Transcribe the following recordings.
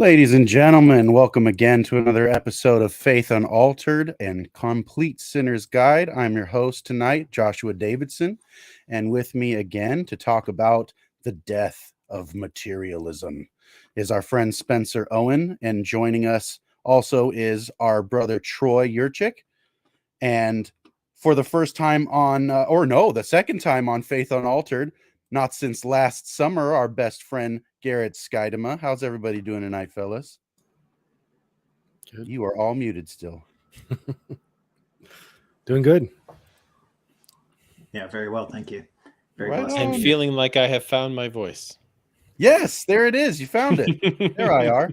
Ladies and gentlemen, welcome again to another episode of Faith Unaltered and Complete Sinner's Guide. I'm your host tonight, Joshua Davidson, and with me again to talk about the death of materialism is our friend Spencer Owen, and joining us also is our brother Troy Yurchik. And for the first time on, the second time on Faith Unaltered, not since last summer, our best friend Garrett Skydema. How's everybody doing tonight, fellas? Good. You are all muted still. Doing good. Yeah, very well, thank you. Very right blessed. I'm feeling like I have found my voice. Yes, there it is. You found it. There I are.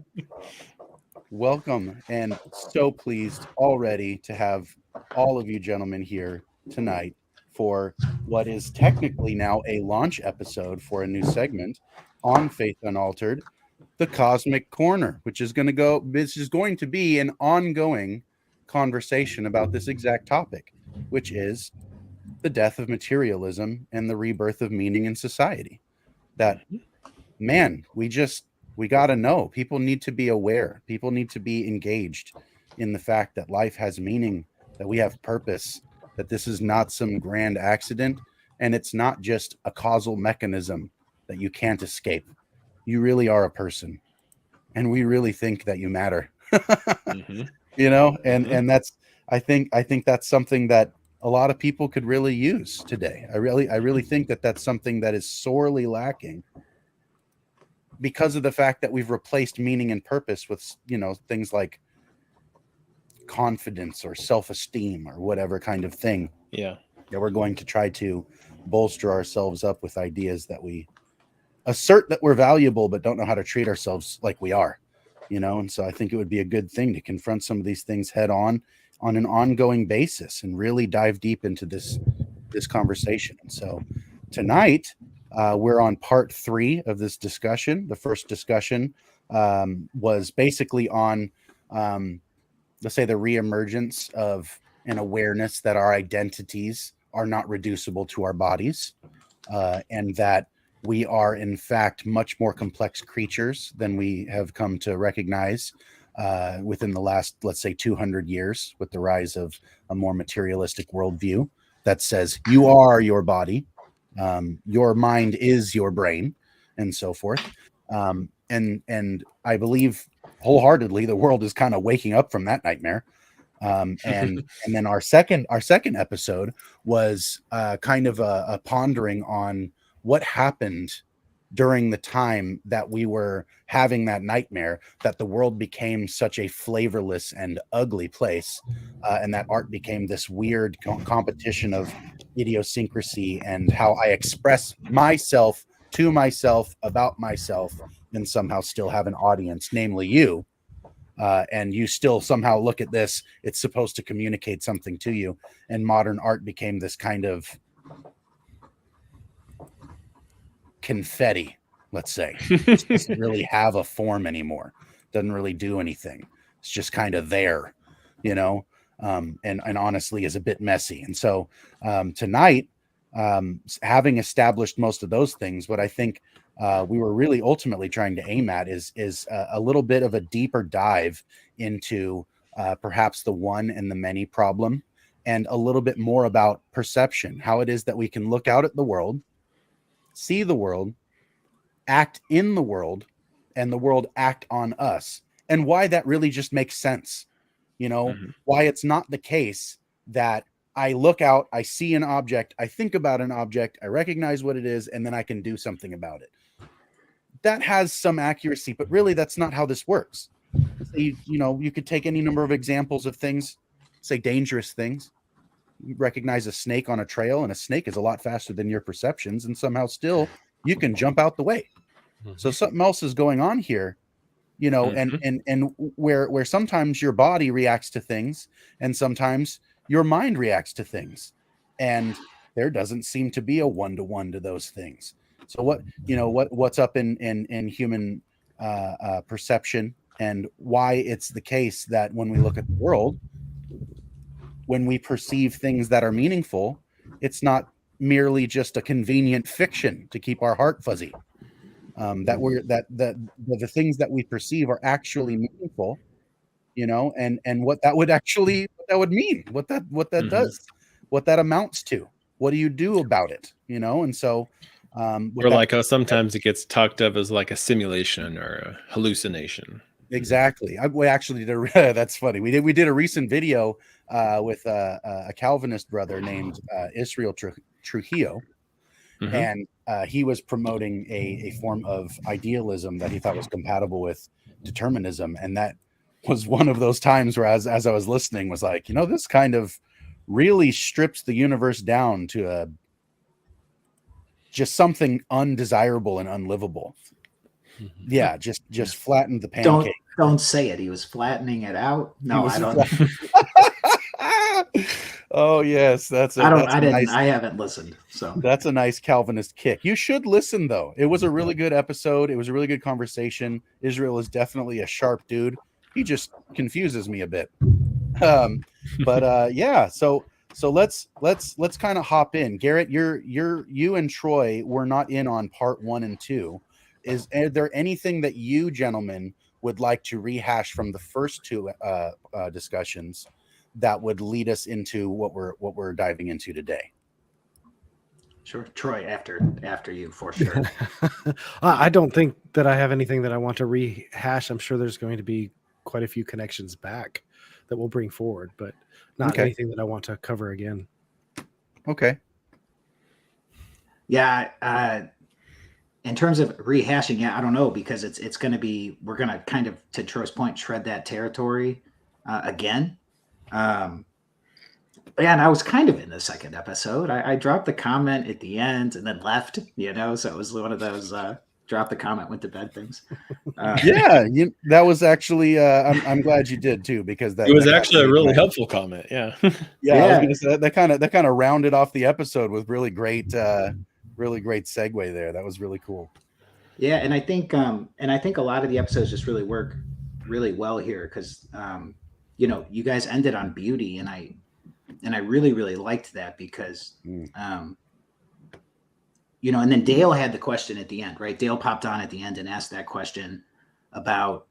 Welcome, and so pleased already to have all of you gentlemen here tonight for what is technically now a launch episode for a new segment on Faith Unaltered, the Cosmic Corner, which is going to be an ongoing conversation about this exact topic, which is the death of materialism and the rebirth of meaning in society. That, man, we got to know. People need to be aware. People need to be engaged in the fact that life has meaning, that we have purpose, that this is not some grand accident, and it's not just a causal mechanism that you can't escape. You really are a person, and we really think that you matter. You know, and that's I think that's something that a lot of people could really use today. I really think that that's something that is sorely lacking because of the fact that we've replaced meaning and purpose with, things like confidence or self-esteem or whatever kind of thing. Yeah. That we're going to try to bolster ourselves up with ideas that we assert that we're valuable, but don't know how to treat ourselves like we are, and so I think it would be a good thing to confront some of these things head on an ongoing basis and really dive deep into this conversation. And so tonight we're on part 3 of this discussion. The first discussion was basically on let's say the reemergence of an awareness that our identities are not reducible to our bodies, and that we are in fact much more complex creatures than we have come to recognize within the last, let's say, 200 years, with the rise of a more materialistic worldview that says you are your body, your mind is your brain, and so forth. And I believe wholeheartedly the world is kind of waking up from that nightmare. And then our second episode was kind of a pondering on what happened during the time that we were having that nightmare, that the world became such a flavorless and ugly place, and that art became this weird competition of idiosyncrasy and how I express myself to myself about myself and somehow still have an audience, namely you. And you still somehow look at this, it's supposed to communicate something to you. And modern art became this kind of confetti, let's say. It doesn't really have a form anymore. Doesn't really do anything. It's just kind of there, and honestly is a bit messy. And so tonight, having established most of those things, what I think we were really ultimately trying to aim at is a little bit of a deeper dive into perhaps the one and the many problem, and a little bit more about perception, how it is that we can look out at the world, see the world, act in the world, and the world act on us, and why that really just makes sense. Why it's not the case that I look out, I see an object, I think about an object, I recognize what it is, and then I can do something about it. That has some accuracy, but really that's not how this works. You could take any number of examples of things, say dangerous things. You recognize a snake on a trail, and a snake is a lot faster than your perceptions, and somehow still you can jump out the way. So something else is going on here, and where sometimes your body reacts to things and sometimes your mind reacts to things, and there doesn't seem to be a one-to-one to those things. So what's up in human perception, and why it's the case that when we look at the world, when we perceive things that are meaningful, it's not merely just a convenient fiction to keep our heart fuzzy. that we're that the things that we perceive are actually meaningful, you know, and what that would actually what that would mean, what that does, what that amounts to, what do you do about it, you know? And so with Or that, like how sometimes it gets talked of as like a simulation or a hallucination. exactly. We actually did a that's funny. We did a recent video with a Calvinist brother named Israel Trujillo, and he was promoting a form of idealism that he thought was compatible with determinism, and that was one of those times where as I was listening was like, you know, this kind of really strips the universe down to just something undesirable and unlivable. Yeah, just flattened the pancake. Don't say it. He was flattening it out. No, I don't. Oh yes, I haven't listened. So that's a nice Calvinist kick. You should listen though. It was a really good episode. It was a really good conversation. Israel is definitely a sharp dude. He just confuses me a bit. Yeah, so let's kind of hop in. Garrett, you and Troy were not in on part 1 and 2. Is there anything that you gentlemen would like to rehash from the first two discussions that would lead us into what we're diving into today? Sure, Troy, after you for sure. I don't think that I have anything that I want to rehash. I'm sure there's going to be quite a few connections back that we'll bring forward, but not anything that I want to cover again. Okay. Yeah. In terms of rehashing, I don't know, because it's going to be, we're going to kind of, to Troy's point, tread that territory again. And I was kind of in the second episode. I dropped the comment at the end and then left, you know, so it was one of those drop the comment, went to bed things. That was actually, I'm glad you did too, because it was actually a really helpful comment. Yeah. I was going to say that kind of rounded off the episode with really great segue there. That was really cool. Yeah. And I think a lot of the episodes just really work really well here because, you know, you guys ended on beauty, and I really, really liked that because, you know, and then Dale had the question at the end, right? Dale popped on at the end and asked that question about,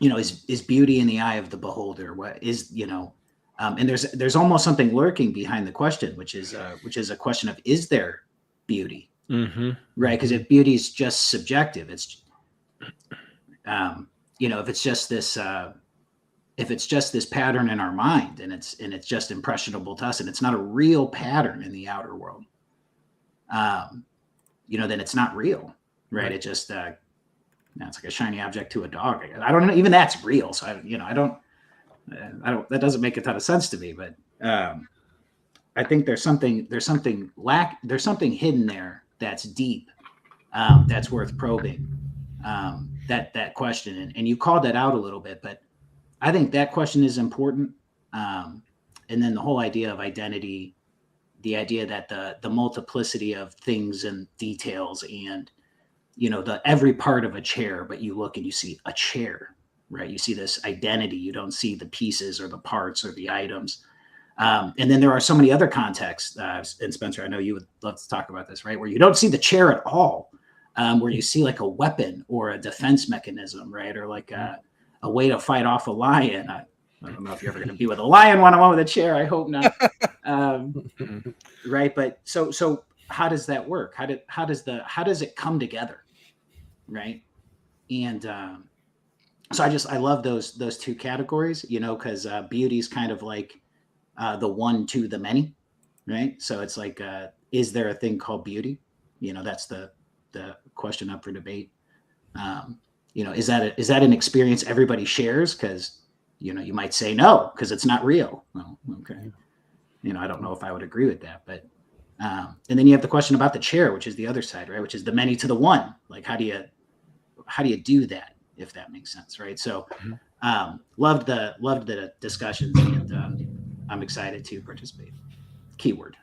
you know, is beauty in the eye of the beholder? What is, you know, and there's almost something lurking behind the question, which is a question of, is there beauty? Right? Because if beauty is just subjective, it's, you know, if it's just this pattern in our mind and it's just impressionable to us and it's not a real pattern in the outer world, you know, then it's not real, right? It just, it's like a shiny object to a dog. I don't know. Even that's real. So I don't, that doesn't make a ton of sense to me, but, I think there's something hidden there that's deep, that's worth probing, that question. And you called that out a little bit, but I think that question is important. And then the whole idea of identity, the idea that the multiplicity of things and details and, you know, every part of a chair, but you look and you see a chair, right? You see this identity. You don't see the pieces or the parts or the items. And then there are so many other contexts, and Spencer, I know you would love to talk about this, right? Where you don't see the chair at all, where you see like a weapon or a defense mechanism, right? Or like a way to fight off a lion. I don't know if you're ever going to be with a lion one-on-one with a chair. I hope not. Right. But so how does that work? How does it come together? Right. And so I love those two categories, you know, because beauty is kind of like the one to the many. Right. So it's like, is there a thing called beauty? You know, that's the question up for debate. You know, is that an experience everybody shares? Because, you know, you might say no, because it's not real. Well, okay. You know, I don't know if I would agree with that, but, and then you have the question about the chair, which is the other side, right? Which is the many to the one. Like, how do you do that, if that makes sense, right? So, loved the discussions, and I'm excited to participate. Keyword.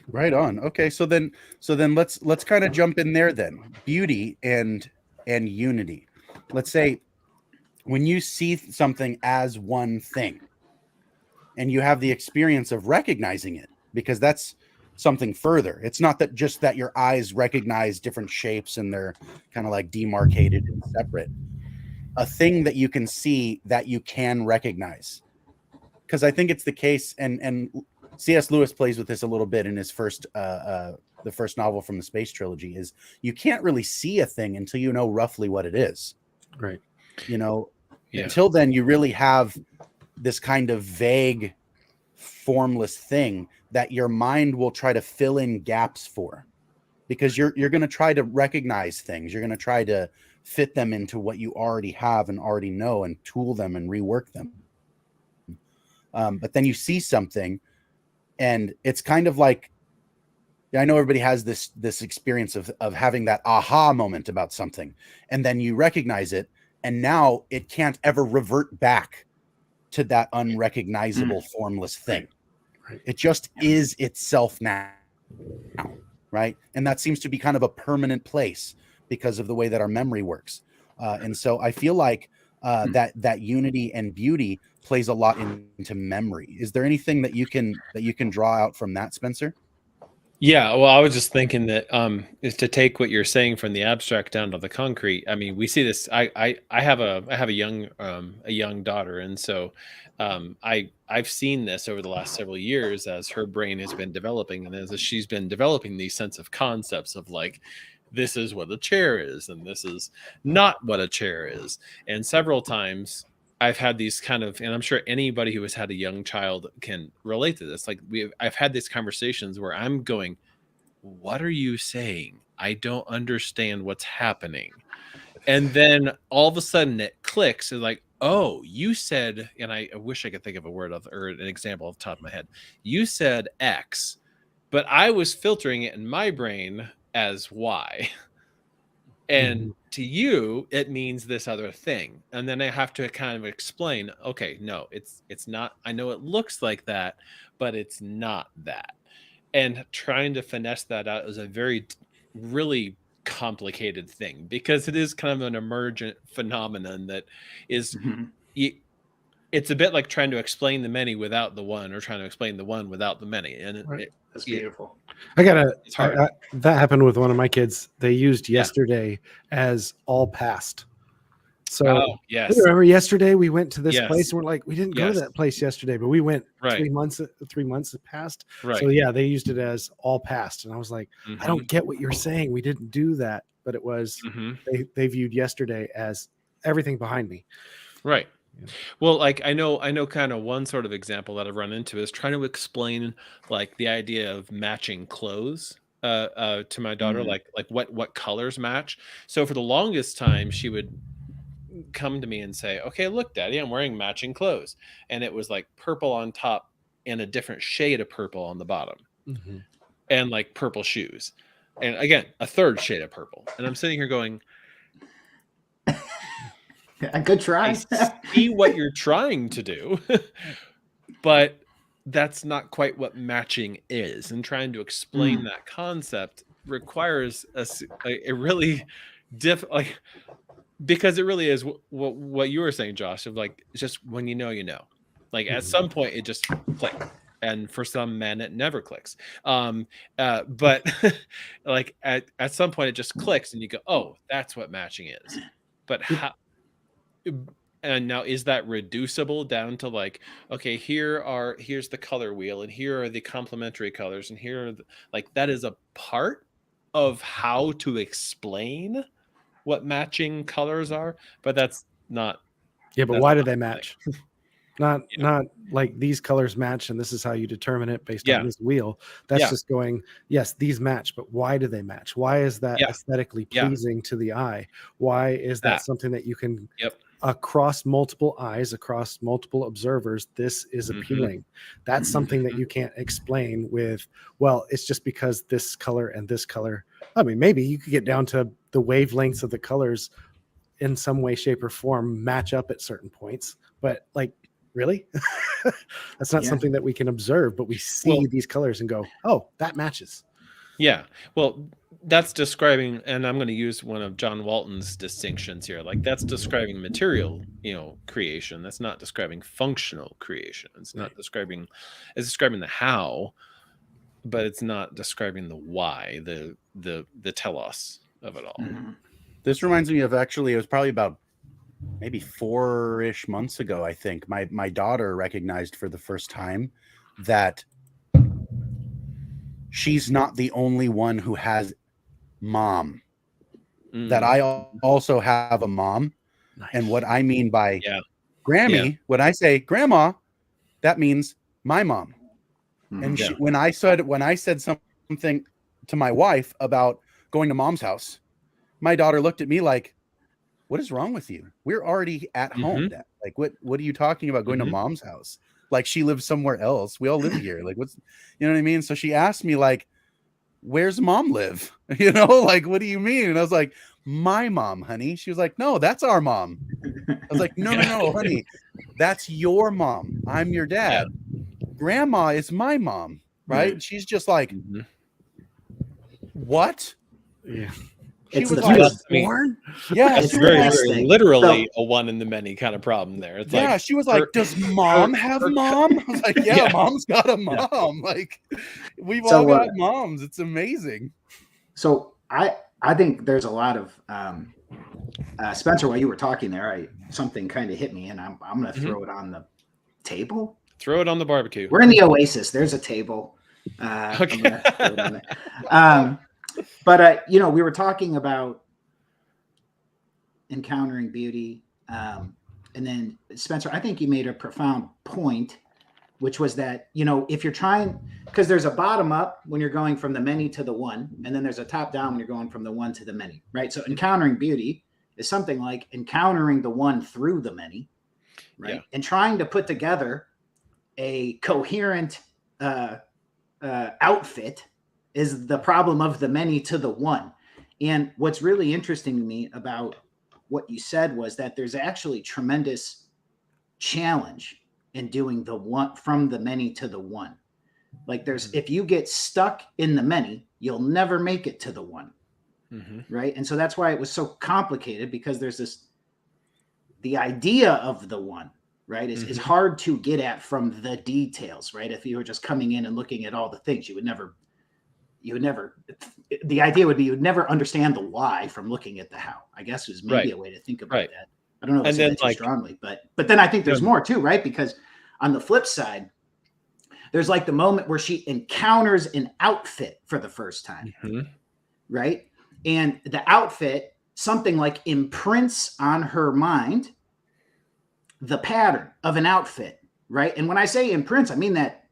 Right on. Okay, so then let's kind of jump in there then. Beauty and unity. Let's say when you see something as one thing and you have the experience of recognizing it, because that's something further. It's not that just that your eyes recognize different shapes and they're kind of like demarcated and separate. A thing that you can see that you can recognize. Because I think it's the case, and C.S. Lewis plays with this a little bit in his first the first novel from the Space Trilogy, is you can't really see a thing until you know roughly what it is. Right. You know, Yeah. until then you really have this kind of vague, formless thing that your mind will try to fill in gaps for, because you're going to try to recognize things. You're going to try to fit them into what you already have and already know, and tool them and rework them. But then you see something, and it's kind of like, I know everybody has this experience of having that aha moment about something, and then you recognize it, and now it can't ever revert back to that unrecognizable, formless thing. Right. It just is itself now, right? And that seems to be kind of a permanent place because of the way that our memory works. And so I feel like that unity and beauty plays a lot into memory. Is there anything that you can draw out from that, Spencer? Yeah, well, I was just thinking that is to take what you're saying from the abstract down to the concrete. I mean, we see this. I have a young daughter, and so I've seen this over the last several years as her brain has been developing, and as she's been developing these sense of concepts of like, this is what a chair is, and this is not what a chair is, and several times I've had these kind of, and I'm sure anybody who has had a young child can relate to this. Like I've had these conversations where I'm going, what are you saying? I don't understand what's happening. And then all of a sudden it clicks. It's like, oh, you said, and I wish I could think of a word or an example off the top of my head. You said X, but I was filtering it in my brain as Y. And to you, it means this other thing. And then I have to kind of explain, okay, no, it's not. I know it looks like that, but it's not that. And trying to finesse that out is a really complicated thing, because it is kind of an emergent phenomenon that is, it's a bit like trying to explain the many without the one, or trying to explain the one without the many. And that's beautiful. It's hard. That happened with one of my kids. They used yesterday as all past. So yes, remember yesterday we went to this place, and we're like, we didn't go to that place yesterday, but we went 3 months past. Right. So yeah, they used it as all past. And I was like, I don't get what you're saying. We didn't do that. But it was, they viewed yesterday as everything behind me. Right. Well, like I know kind of one sort of example that I've run into is trying to explain like the idea of matching clothes to my daughter, like what colors match. So for the longest time, she would come to me and say, okay, look, Daddy, I'm wearing matching clothes. And it was like purple on top and a different shade of purple on the bottom, and like purple shoes. And again, a third shade of purple. And I'm sitting here going, a good try. I see what you're trying to do, but that's not quite what matching is. And trying to explain that concept requires a really like, because it really is what you were saying, Josh, of like, it's just when you know, like at some point it just clicks. And for some men, it never clicks. But like at some point it just clicks and you go, oh, that's what matching is. But how? And now, is that reducible down to like, okay, here's the color wheel, and here are the complementary colors, and here are like, that is a part of how to explain what matching colors are, but that's not. Yeah, but why do they match? Not like these colors match, and this is how you determine it based on this wheel. That's just going, yes, these match, but why do they match? Why is that aesthetically pleasing to the eye? Why is that something that you can across multiple eyes, across multiple observers, this is appealing? That's something that you can't explain with, well, it's just because this color and this color. I mean, maybe you could get down to the wavelengths of the colors in some way, shape, or form match up at certain points, but like, really? That's not something that we can observe, but we see these colors and go, oh, that matches. Yeah. Well, that's describing, and I'm going to use one of John Walton's distinctions here. Like, that's describing material, creation. That's not describing functional creation. It's not describing, it's describing the how. but it's not describing the why, the telos of it all. Mm-hmm. This reminds me of, actually, it was probably about maybe 4-ish months ago, I think. My daughter recognized for the first time that she's not the only one who has mom. That I also have a mom. Nice. And what I mean by Grammy, Yeah. when I say grandma, that means my mom. And she, when I said something to my wife about going to mom's house, my daughter looked at me like, what is wrong with you? We're already at home. Dad. Like, what are you talking about going to mom's house? Like, she lives somewhere else. We all live here. Like, what's, you know what I mean? So she asked me, like, where's mom live? You know, like, what do you mean? And I was like, my mom, honey. She was like, no, that's our mom. I was like, no, honey, that's your mom. I'm your dad. Grandma is my mom, right? And she's just like, what? Yeah. She It's was the like, born? yeah, It's she very, was very thing. literally a one in the many kind of problem there. It's yeah, like, she was like, does mom have mom? I was like, yeah, mom's got a mom. Like, we've all got moms. It's amazing. So I think there's a lot of Spencer, while you were talking there, something kind of hit me, and I'm going to throw it on the table. Throw it on the barbecue. We're in the Oasis. There's a table. Okay. But you know, we were talking about encountering beauty, and then Spencer, I think you made a profound point, which was that, you know, if you're trying, because there's a bottom up when you're going from the many to the one, and then there's a top down when you're going from the one to the many, right? So encountering beauty is something like encountering the one through the many, right? And trying to put together a coherent outfit is the problem of the many to the one. And what's really interesting to me about what you said was that there's actually tremendous challenge in doing the one from the many to the one. Like, there's, if you get stuck in the many, you'll never make it to the one. Right. And so that's why it was so complicated, because there's this, the idea of the one, right, is hard to get at from the details, right? If you were just coming in and looking at all the things, you would never, the idea would be you would never understand the why from looking at the how, I guess, is maybe a way to think about that. I don't know if it's that too strongly, but then I think there's more too, right? Because on the flip side, there's like the moment where she encounters an outfit for the first time, right? And the outfit, something like imprints on her mind the pattern of an outfit, right? And when I say imprints, I mean that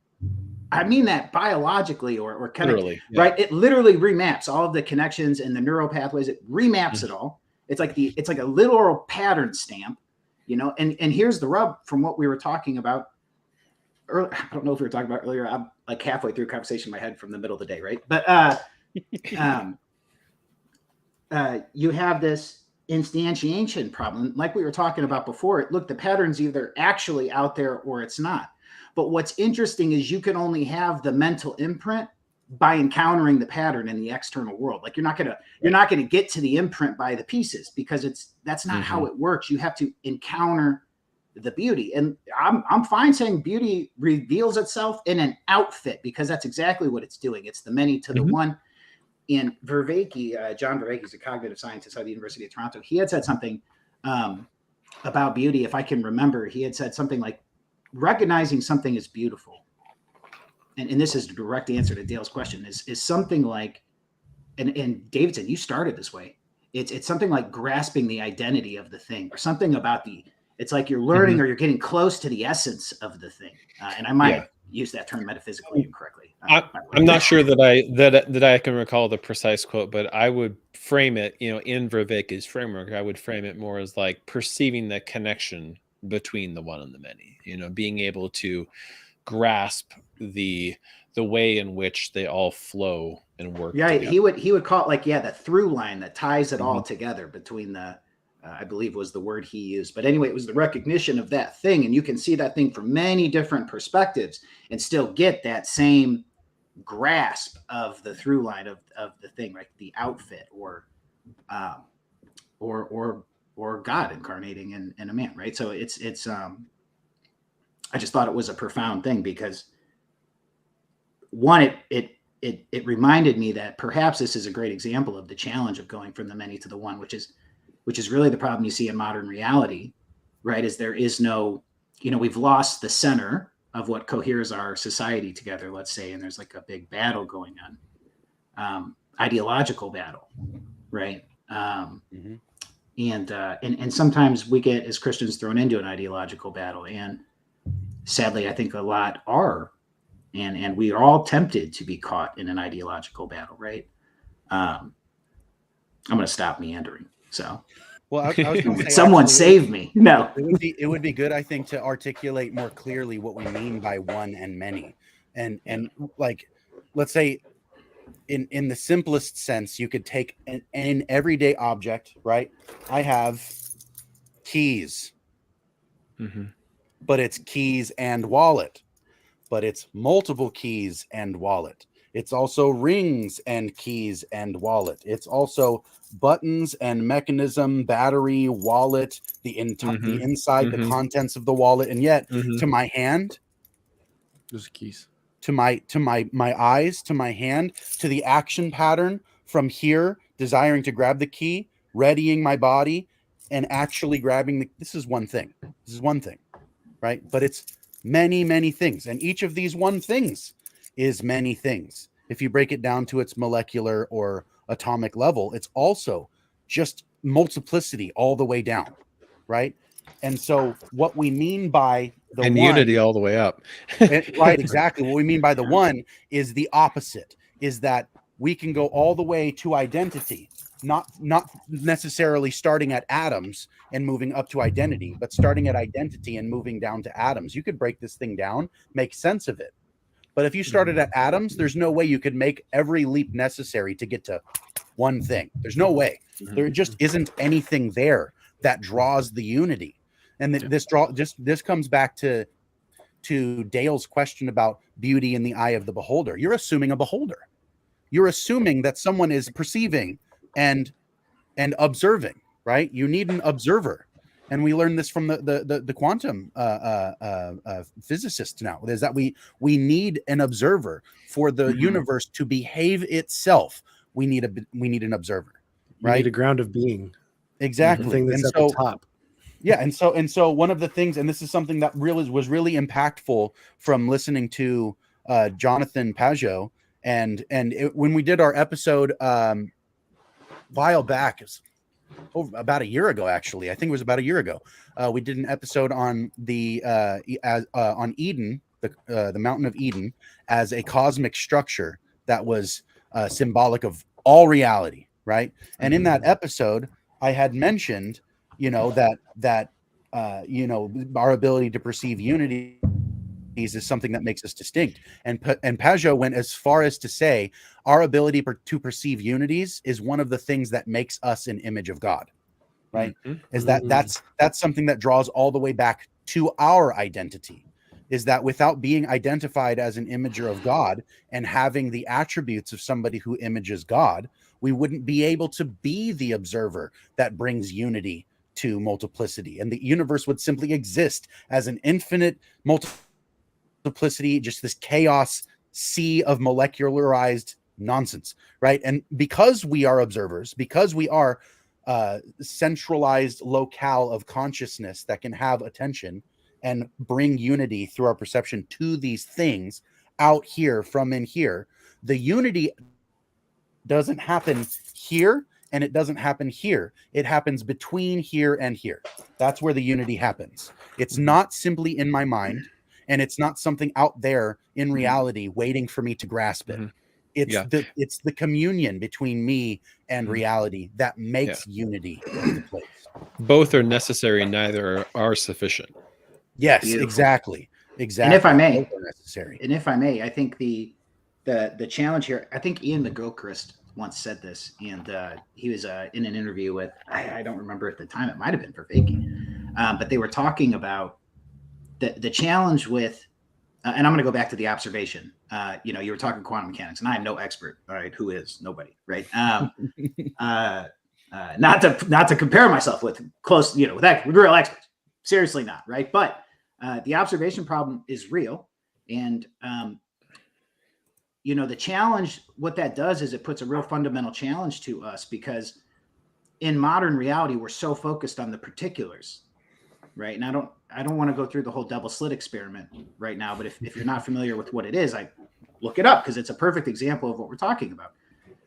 biologically or kind of, right? It literally remaps all of the connections and the neural pathways. It remaps it all. It's like a literal pattern stamp, you know. And here's the rub from what we were talking about earlier. I don't know if we were talking about earlier. I'm like halfway through a conversation in my head from the middle of the day, right? But you have this instantiation problem, like we were talking about before. Look, the pattern's either actually out there or it's not. But what's interesting is you can only have the mental imprint by encountering the pattern in the external world. Like, you're not gonna get to the imprint by the pieces, because that's not how it works. You have to encounter the beauty. And I'm fine saying beauty reveals itself in an outfit, because that's exactly what it's doing. It's the many to the one. And Vervaeke, John Vervaeke is a cognitive scientist at the University of Toronto. He had said something about beauty. If I can remember, he had said something like, recognizing something is beautiful. And this is the direct answer to Dale's question, is something like, and Davidson, you started this way. It's something like grasping the identity of the thing, or something about it's like you're learning or you're getting close to the essence of the thing. And I might use that term metaphysically incorrectly. I'm not sure that I can recall the precise quote, but I would frame it, you know, in Vervaeke's framework, I would frame it more as like perceiving the connection between the one and the many, you know, being able to grasp the way in which they all flow and work. Yeah, together. he would call it like, the through line that ties it all together between the, I believe was the word he used. But anyway, it was the recognition of that thing. And you can see that thing from many different perspectives and still get that same grasp of the through line of the thing, like the outfit or God incarnating in a man, right? So it's I just thought it was a profound thing, because one, it it reminded me that perhaps this is a great example of the challenge of going from the many to the one, which is really the problem you see in modern reality, right? Is there is no, we've lost the center of what coheres our society together, let's say, and there's like a big battle going on, ideological battle, right? And sometimes we get, as Christians, thrown into an ideological battle, and sadly, I think a lot are, and we are all tempted to be caught in an ideological battle, right? I'm going to stop meandering. So, well, I was gonna say, someone save me. No, it would be good, I think, to articulate more clearly what we mean by one and many, and like, let's say, in the simplest sense, you could take an everyday object, right? I have keys, but it's keys and wallet, but it's multiple keys and wallet. It's also rings and keys and wallet. It's also buttons and mechanism, battery, wallet, the inside, the contents of the wallet. And yet to my hand, those keys, to my eyes, to my hand, to the action pattern from here, desiring to grab the key, readying my body, and actually grabbing this is one thing. This is one thing, right? But it's many, many things. And each of these one things is many things. If you break it down to its molecular or atomic level, it's also just multiplicity all the way down, right? And so what we mean by the and one, unity all the way up. right, exactly. What we mean by the one is the opposite, is that we can go all the way to identity, not necessarily starting at atoms and moving up to identity, but starting at identity and moving down to atoms. You could break this thing down, make sense of it. But if you started at atoms, there's no way you could make every leap necessary to get to one thing. There's no way. There just isn't anything there that draws the unity. And this comes back to Dale's question about beauty in the eye of the beholder. You're assuming a beholder. You're assuming that someone is perceiving and observing, right? You need an observer. And we learn this from the quantum physicists now, is that we need an observer for the universe to behave itself. We need an observer, right? You need a ground of being. Exactly. The thing that's at the top. Yeah, and so one of the things, and this is something that was really impactful from listening to Jonathan Pajot, and when we did our episode while back, about a year ago, actually, I think it was about a year ago, we did an episode on on Eden, the Mountain of Eden, as a cosmic structure that was symbolic of all reality, right? And in that episode, I had mentioned, that our ability to perceive unity is something that makes us distinct. And Pajot went as far as to say our ability to perceive unities is one of the things that makes us an image of God, right? Is that's something that draws all the way back to our identity, is that without being identified as an imager of God and having the attributes of somebody who images God, we wouldn't be able to be the observer that brings unity to multiplicity. And the universe would simply exist as an infinite multiplicity, just this chaos sea of molecularized nonsense, right? And because we are observers, because we are centralized locale of consciousness that can have attention and bring unity through our perception to these things out here from in here, the unity doesn't happen here and it doesn't happen here. It happens between here and here. That's where the unity happens. It's not simply in my mind, and it's not something out there in reality waiting for me to grasp it. It's the communion between me and reality that makes unity in the place. Both are necessary, neither are sufficient. Yes, Beautiful. Exactly. And if I may, both are necessary. And if I may, I think the challenge here, I think Ian McGilchrist once said this, and he was in an interview with, I don't remember at the time, it might have been for Fakey, but they were talking about the challenge with, and I'm going to go back to the observation. You were talking quantum mechanics, and I am no expert. All right, who is? Nobody, right? Not to compare myself with with real experts. Seriously, not right. But the observation problem is real, and the challenge, what that does is it puts a real fundamental challenge to us, because in modern reality, we're so focused on the particulars, right? And I don't want to go through the whole double slit experiment right now, but if you're not familiar with what it is, I look it up, because it's a perfect example of what we're talking about,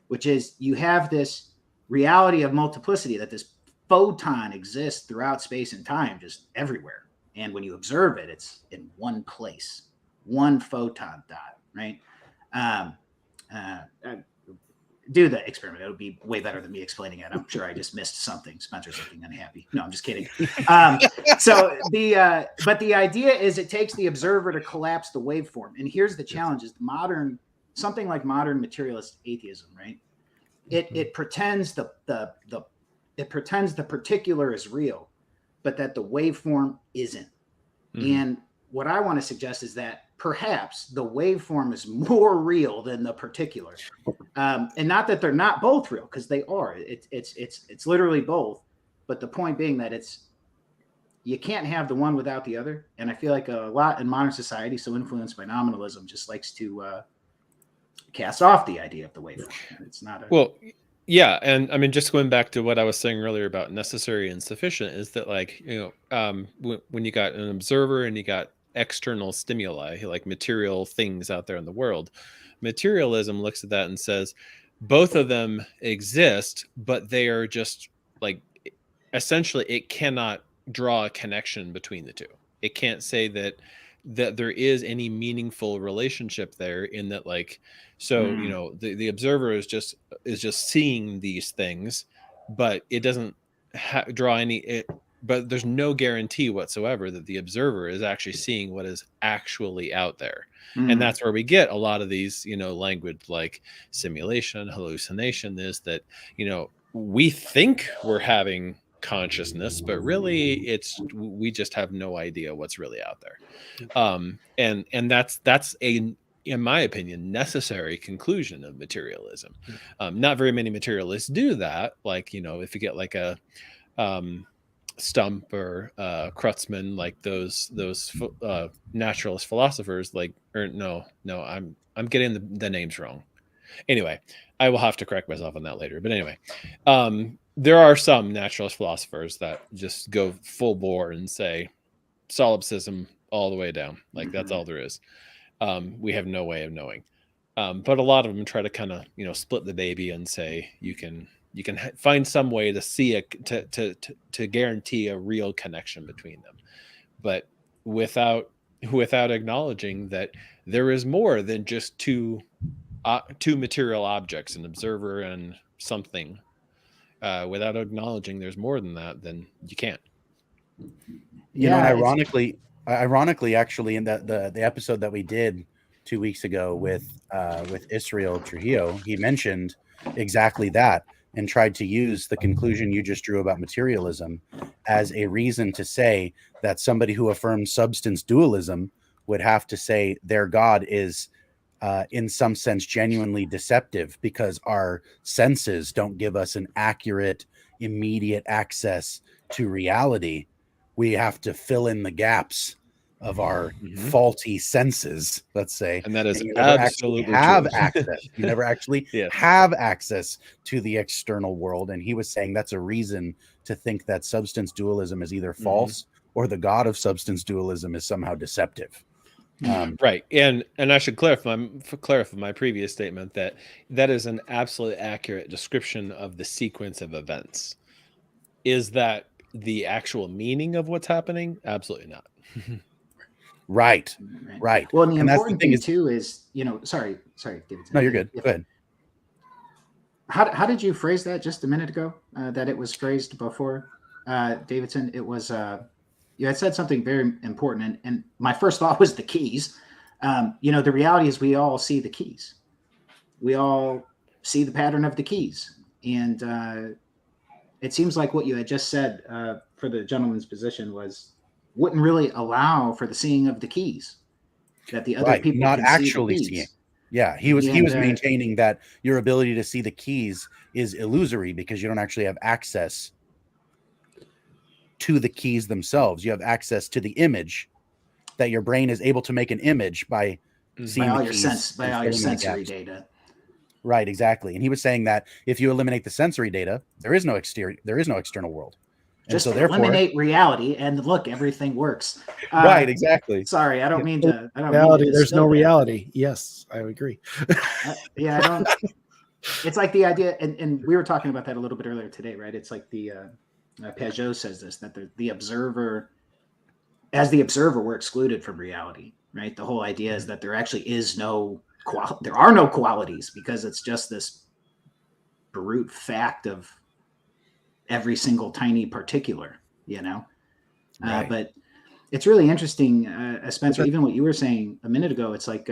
which is you have this reality of multiplicity, that this photon exists throughout space and time, just everywhere. And when you observe it, it's in one place, one photon dot, right? Do the experiment. It would be way better than me explaining it. I'm sure I just missed something. Spencer's looking unhappy. No, I'm just kidding. So but the idea is it takes the observer to collapse the waveform. And here's the challenge: is something like modern materialist atheism, right? It pretends the particular is real, but that the waveform isn't. Mm-hmm. And what I want to suggest is that perhaps the waveform is more real than the particular, and not that they're not both real, because they are. It's literally both. But the point being that you can't have the one without the other. And I feel like a lot in modern society, so influenced by nominalism, just likes to cast off the idea of the waveform. It's not a well. Yeah, and I mean, just going back to what I was saying earlier about necessary and sufficient, is that, like, when you got an observer and you got external stimuli, like material things out there in the world, materialism looks at that and says both of them exist, but they are just, like, essentially it cannot draw a connection between the two. It can't say that there is any meaningful relationship there, in that, like, so the observer is just seeing these things, but it doesn't draw any but there's no guarantee whatsoever that the observer is actually seeing what is actually out there. And that's where we get a lot of these language like simulation, hallucination, is that we think we're having consciousness, but really we just have no idea what's really out there. And that's a, in my opinion, necessary conclusion of materialism. Not very many materialists do that. Like, if you get like a Stump or Kreutzmann, like those naturalist philosophers, like, or no, I'm getting the names wrong. Anyway, I will have to correct myself on that later. But anyway, there are some naturalist philosophers that just go full bore and say solipsism all the way down. Like, that's all there is. We have no way of knowing. But a lot of them try to kind of, split the baby and say you can find some way to see to guarantee a real connection between them, but without acknowledging that there is more than just two material objects, an observer and something. Without acknowledging there's more than that, then you can't. And ironically, actually, in the episode that we did 2 weeks ago with Israel Trujillo, he mentioned exactly that, and tried to use the conclusion you just drew about materialism as a reason to say that somebody who affirms substance dualism would have to say their God is in some sense genuinely deceptive, because our senses don't give us an accurate, immediate access to reality. We have to fill in the gaps of our faulty senses, let's say, and that is absolutely have access. You never actually have access to the external world. And he was saying that's a reason to think that substance dualism is either false or the God of substance dualism is somehow deceptive. Right. And I should clarify my previous statement that is an absolutely accurate description of the sequence of events. Is that the actual meaning of what's happening? Absolutely not. Right. Well, and the important thing too is, sorry, David. No, you're good. Go ahead. How did you phrase that just a minute ago? That it was phrased before, Davidson. It was you had said something very important, and my first thought was the keys. The reality is we all see the keys. We all see the pattern of the keys, and it seems like what you had just said for the gentleman's position wouldn't really allow for the seeing of the keys, that the other people not can actually see the keys. seeing. Yeah, he was maintaining that your ability to see the keys is illusory because you don't actually have access to the keys themselves. You have access to the image, that your brain is able to make an image by by all your sensory data. Right, exactly. And he was saying that if you eliminate the sensory data, there is no external world. And just so therefore, eliminate reality, and look, everything works. Right, exactly. Sorry, I don't mean to. There's no reality. Yes, I agree. I don't. It's like the idea, and we were talking about that a little bit earlier today, right? It's like the Peugeot says this, that the observer, we're excluded from reality, right? The whole idea is that there actually is there are no qualities, because it's just this brute fact of every single tiny particular, Right. But it's really interesting, Spencer, even what you were saying a minute ago. It's like,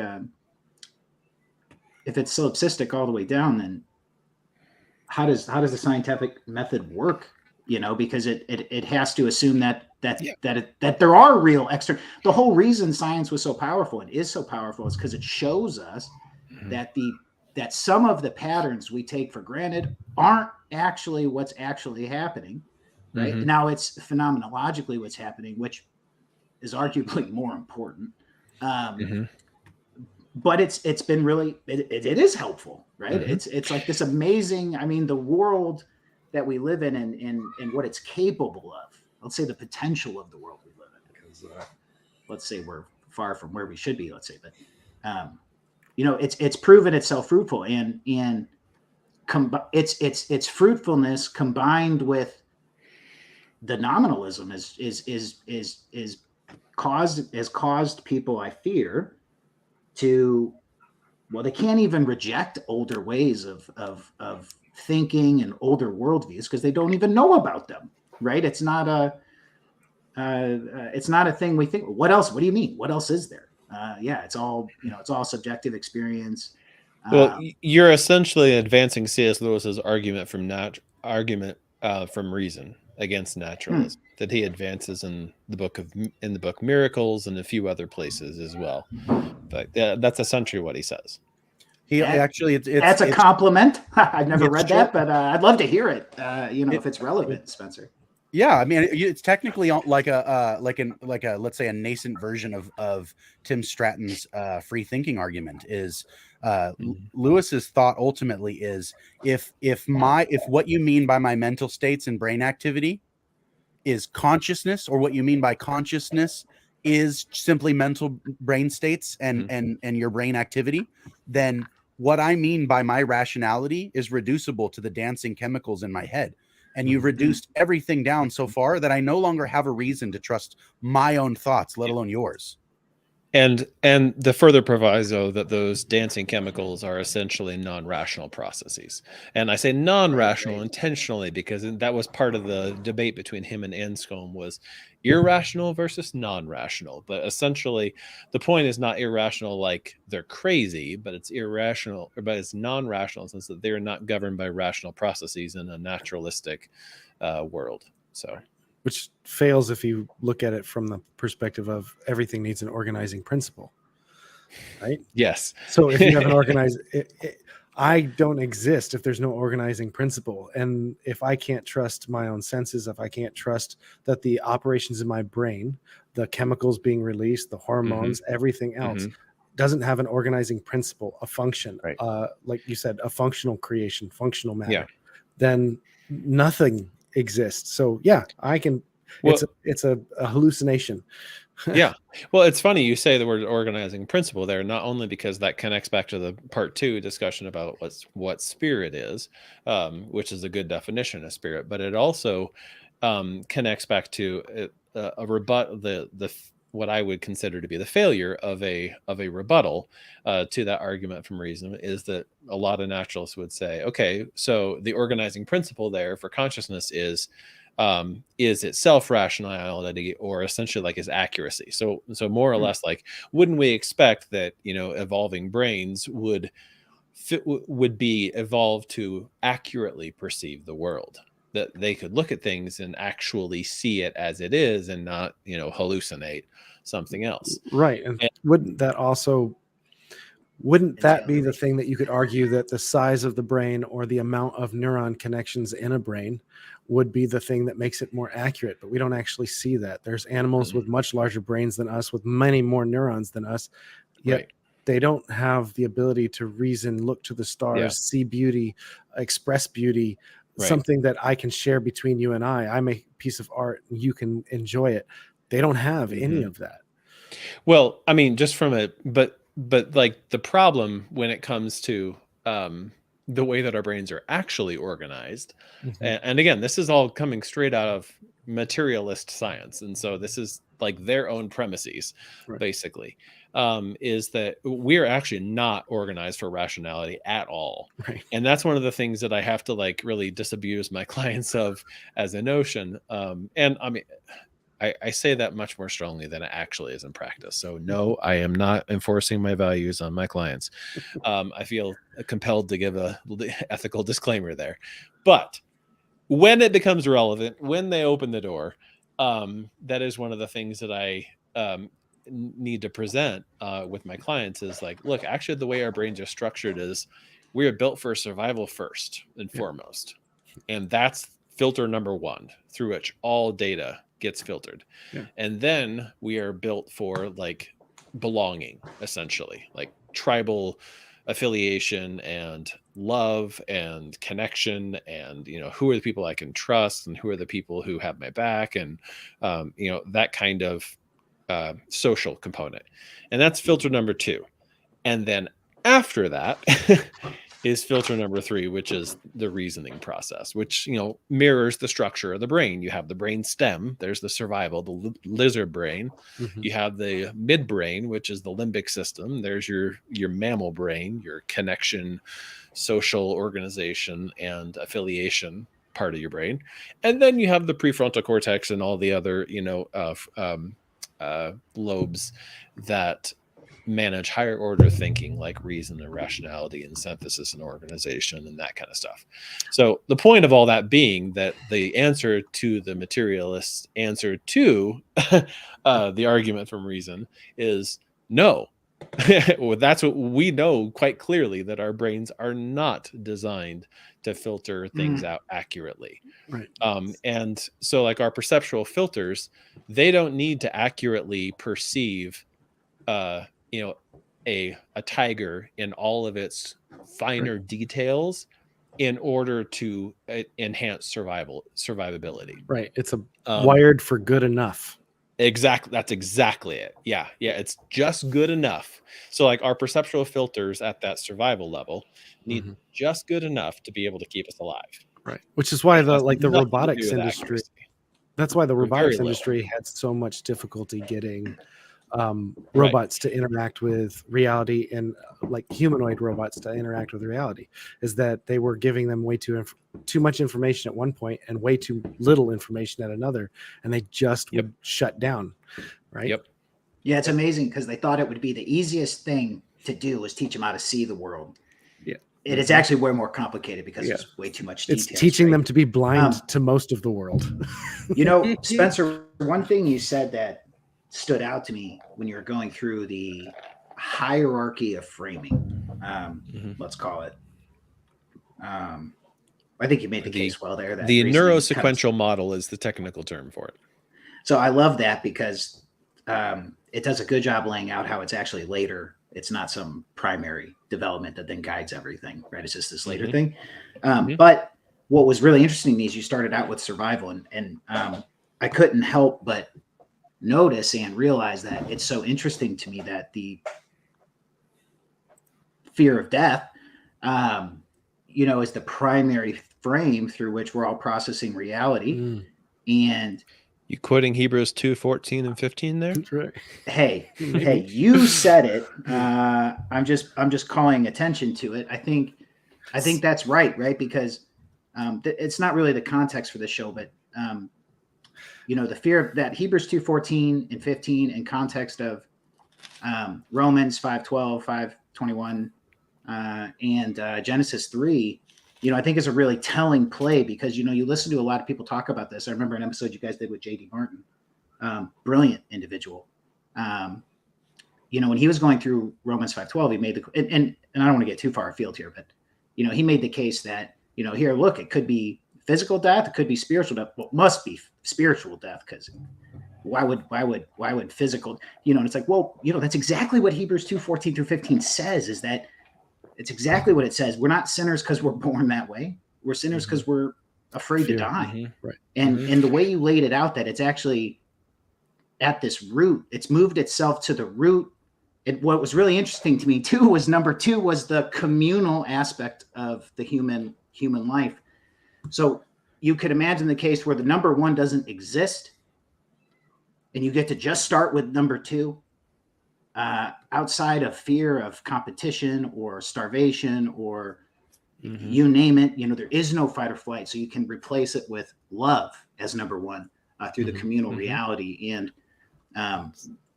if it's solipsistic all the way down, then how does the scientific method work? Because it has to assume that there are real external. The whole reason science was so powerful and is so powerful is because it shows us that some of the patterns we take for granted aren't actually what's actually happening, right? Now it's phenomenologically what's happening, which is arguably more important. But it's been really, it is helpful, right? It's like this amazing, the world that we live in and what it's capable of. Let's say the potential of the world we live in, because let's say we're far from where we should be, let's say, but it's proven itself fruitful, and its fruitfulness combined with the nominalism has caused people, I fear, they can't even reject older ways of thinking and older worldviews because they don't even know about them, right? It's not a thing we think. What else? What do you mean? What else is there? It's all subjective experience. Well, you're essentially advancing C.S. Lewis's argument from reason against naturalism that he advances in the book Miracles and a few other places as well. But that's essentially what he says. That's a compliment. I've never read that, but I'd love to hear it. If it's relevant, Spencer. Yeah, it's technically like a let's say a nascent version of Tim Stratton's free thinking argument. Is Lewis's thought ultimately is if what you mean by my mental states and brain activity is consciousness, or what you mean by consciousness is simply mental brain states and your brain activity, then what I mean by my rationality is reducible to the dancing chemicals in my head. And you've reduced everything down so far that I no longer have a reason to trust my own thoughts, let alone yours. And the further proviso that those dancing chemicals are essentially non-rational processes. And I say non-rational intentionally because that was part of the debate between him and Anscombe, was irrational versus non-rational. But essentially, the point is not irrational like they're crazy, but it's irrational, but it's non-rational in the sense that they're not governed by rational processes in a naturalistic world. So, which fails if you look at it from the perspective of everything needs an organizing principle, right? Yes. So if you have an organized, I don't exist if there's no organizing principle. And if I can't trust my own senses, if I can't trust that the operations in my brain, the chemicals being released, the hormones, everything else doesn't have an organizing principle, a function, right. Like you said, a functional creation, functional matter, then nothing exists. So I can, it's a hallucination. Yeah. Well, it's funny you say the word organizing principle there, not only because that connects back to the part 2 discussion about what spirit is, which is a good definition of spirit, but it also connects back to a rebut, what I would consider to be the failure of a rebuttal to that argument from reason, is that a lot of naturalists would say, okay, so the organizing principle there for consciousness is itself rationality, or essentially like is accuracy. So more or less, like, wouldn't we expect that evolving brains would be evolved to accurately perceive the world, that they could look at things and actually see it as it is and not hallucinate something else, right? And wouldn't that be the thing that you could argue, that the size of the brain or the amount of neuron connections in a brain would be the thing that makes it more accurate? But we don't actually see that. There's animals with much larger brains than us, with many more neurons than us, yet they don't have the ability to reason, look to the stars, see beauty, express beauty, something that I can share between you and I make a piece of art and you can enjoy it. They don't have any of that. Well, I mean, just from but like the problem when it comes to the way that our brains are actually organized, and again, this is all coming straight out of materialist science, and so this is like their own premises, basically, is that we're actually not organized for rationality at all. And that's one of the things that I have to like really disabuse my clients of as a notion. And I mean, I say that much more strongly than it actually is in practice. So no, I am not enforcing my values on my clients. I feel compelled to give a ethical disclaimer there. But when it becomes relevant, when they open the door, that is one of the things that I need to present with my clients is like, look, actually the way our brains are structured is we are built for survival first and foremost. And that's filter number one through which all data gets filtered. And then we are built for like belonging, essentially, like tribal affiliation and love and connection, and who are the people I can trust and who are the people who have my back, and that kind of social component. And that's filter number two. And then after that is filter number three, which is the reasoning process, which mirrors the structure of the brain. You have the brain stem, there's the survival, the lizard brain. You have the midbrain, which is the limbic system. There's your mammal brain, your connection, social organization, and affiliation part of your brain. And then you have the prefrontal cortex and all the other lobes that manage higher order thinking, like reason and rationality and synthesis and organization and that kind of stuff. So the point of all that being that the answer to the materialist answer to the argument from reason is no. Well, that's what we know quite clearly, that our brains are not designed to filter things out accurately. And so like our perceptual filters, they don't need to accurately perceive a tiger in all of its finer details in order to enhance survivability. It's wired for good enough. Exactly. That's exactly it. Yeah. It's just good enough. So like our perceptual filters at that survival level need just good enough to be able to keep us alive. Which is why the robotics industry. That's why the robotics industry had so much difficulty getting robots to interact with reality, and like humanoid robots to interact with reality, is that they were giving them way too much information at one point and way too little information at another, and they just would shut down. Yeah, it's amazing because they thought it would be the easiest thing to do was teach them how to see the world. It is actually way more complicated because there's way too much details. It's teaching them to be blind to most of the world. Spencer, one thing you said that stood out to me when you were going through the hierarchy of framing, let's call it. I think you made the case well there. That the neurosequential model is the technical term for it. So I love that because it does a good job laying out how it's actually later. It's not some primary development that then guides everything, right? It's just this later thing. But what was really interesting to me is you started out with survival, and I couldn't help but notice and realize that it's so interesting to me that the fear of death, is the primary frame through which we're all processing reality. And you quoting Hebrews 2:14 and 15 there? That's right. Hey, you said it. I'm just calling attention to it. I think that's right? Because it's not really the context for the show, but the fear that Hebrews 2:14 and 15 in context of Romans 5:12, 5:21, and Genesis 3, I think is a really telling play because, you listen to a lot of people talk about this. I remember an episode you guys did with J.D. Martin, brilliant individual. When he was going through Romans 5:12, he made and I don't want to get too far afield here, but, he made the case that, here, look, it could be physical death, it could be spiritual death. Well, it must be spiritual death because why would physical, you know, and it's like, well, you know, that's exactly what Hebrews 2:14 through 15 says, is that it's exactly what it says. We're not sinners because we're born that way. We're sinners because we're afraid to die. Right. And the way you laid it out, that it's actually at this root, it's moved itself to the root. What was really interesting to me too was number 2 was the communal aspect of the human life. So you could imagine the case where the number 1 doesn't exist, and you get to just start with number 2, outside of fear of competition or starvation or you name it. You know, there is no fight or flight, so you can replace it with love as number 1 through the communal reality. And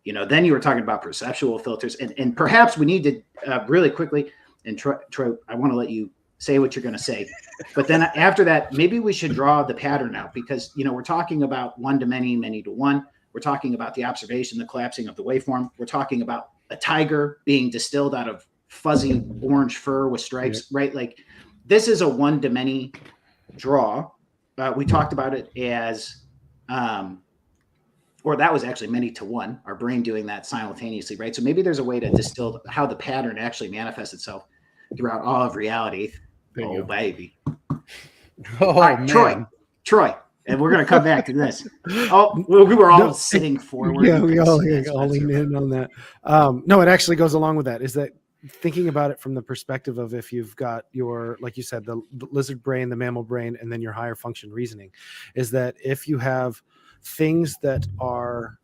you know, then you were talking about perceptual filters, and perhaps we need to really quickly, and Troy, I want to let you say what you're going to say, but then after that, maybe we should draw the pattern out, because, you know, we're talking about one to many, many to one. We're talking about the observation, the collapsing of the waveform. We're talking about a tiger being distilled out of fuzzy orange fur with stripes, right? Like, this is a one to many draw. We talked about it as, or that was actually many to one, our brain doing that simultaneously, right? So maybe there's a way to distill how the pattern actually manifests itself throughout all of reality. Oh, baby. Oh, right, man. Troy. And we're going to come back to this. Oh, we were all sitting forward. Yeah, we all lean in on that. No, it actually goes along with that. Is that thinking about it from the perspective of, if you've got your, like you said, the lizard brain, the mammal brain, and then your higher function reasoning, is that if you have things that are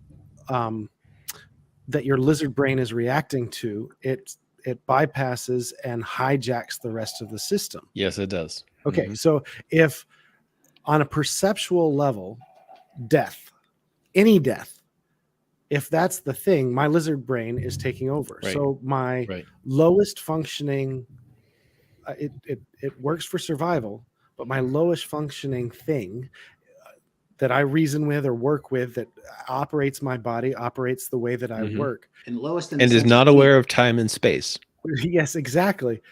that your lizard brain is reacting to, it bypasses and hijacks the rest of the system. Yes, it does. Okay, so if on a perceptual level, death, any death, if that's the thing, my lizard brain is taking over. Right. So my lowest functioning, it works for survival, but my lowest functioning thing that I reason with or work with, that operates my body, operates the way that I work, and lowest, and is not aware of time and space. Yes, exactly.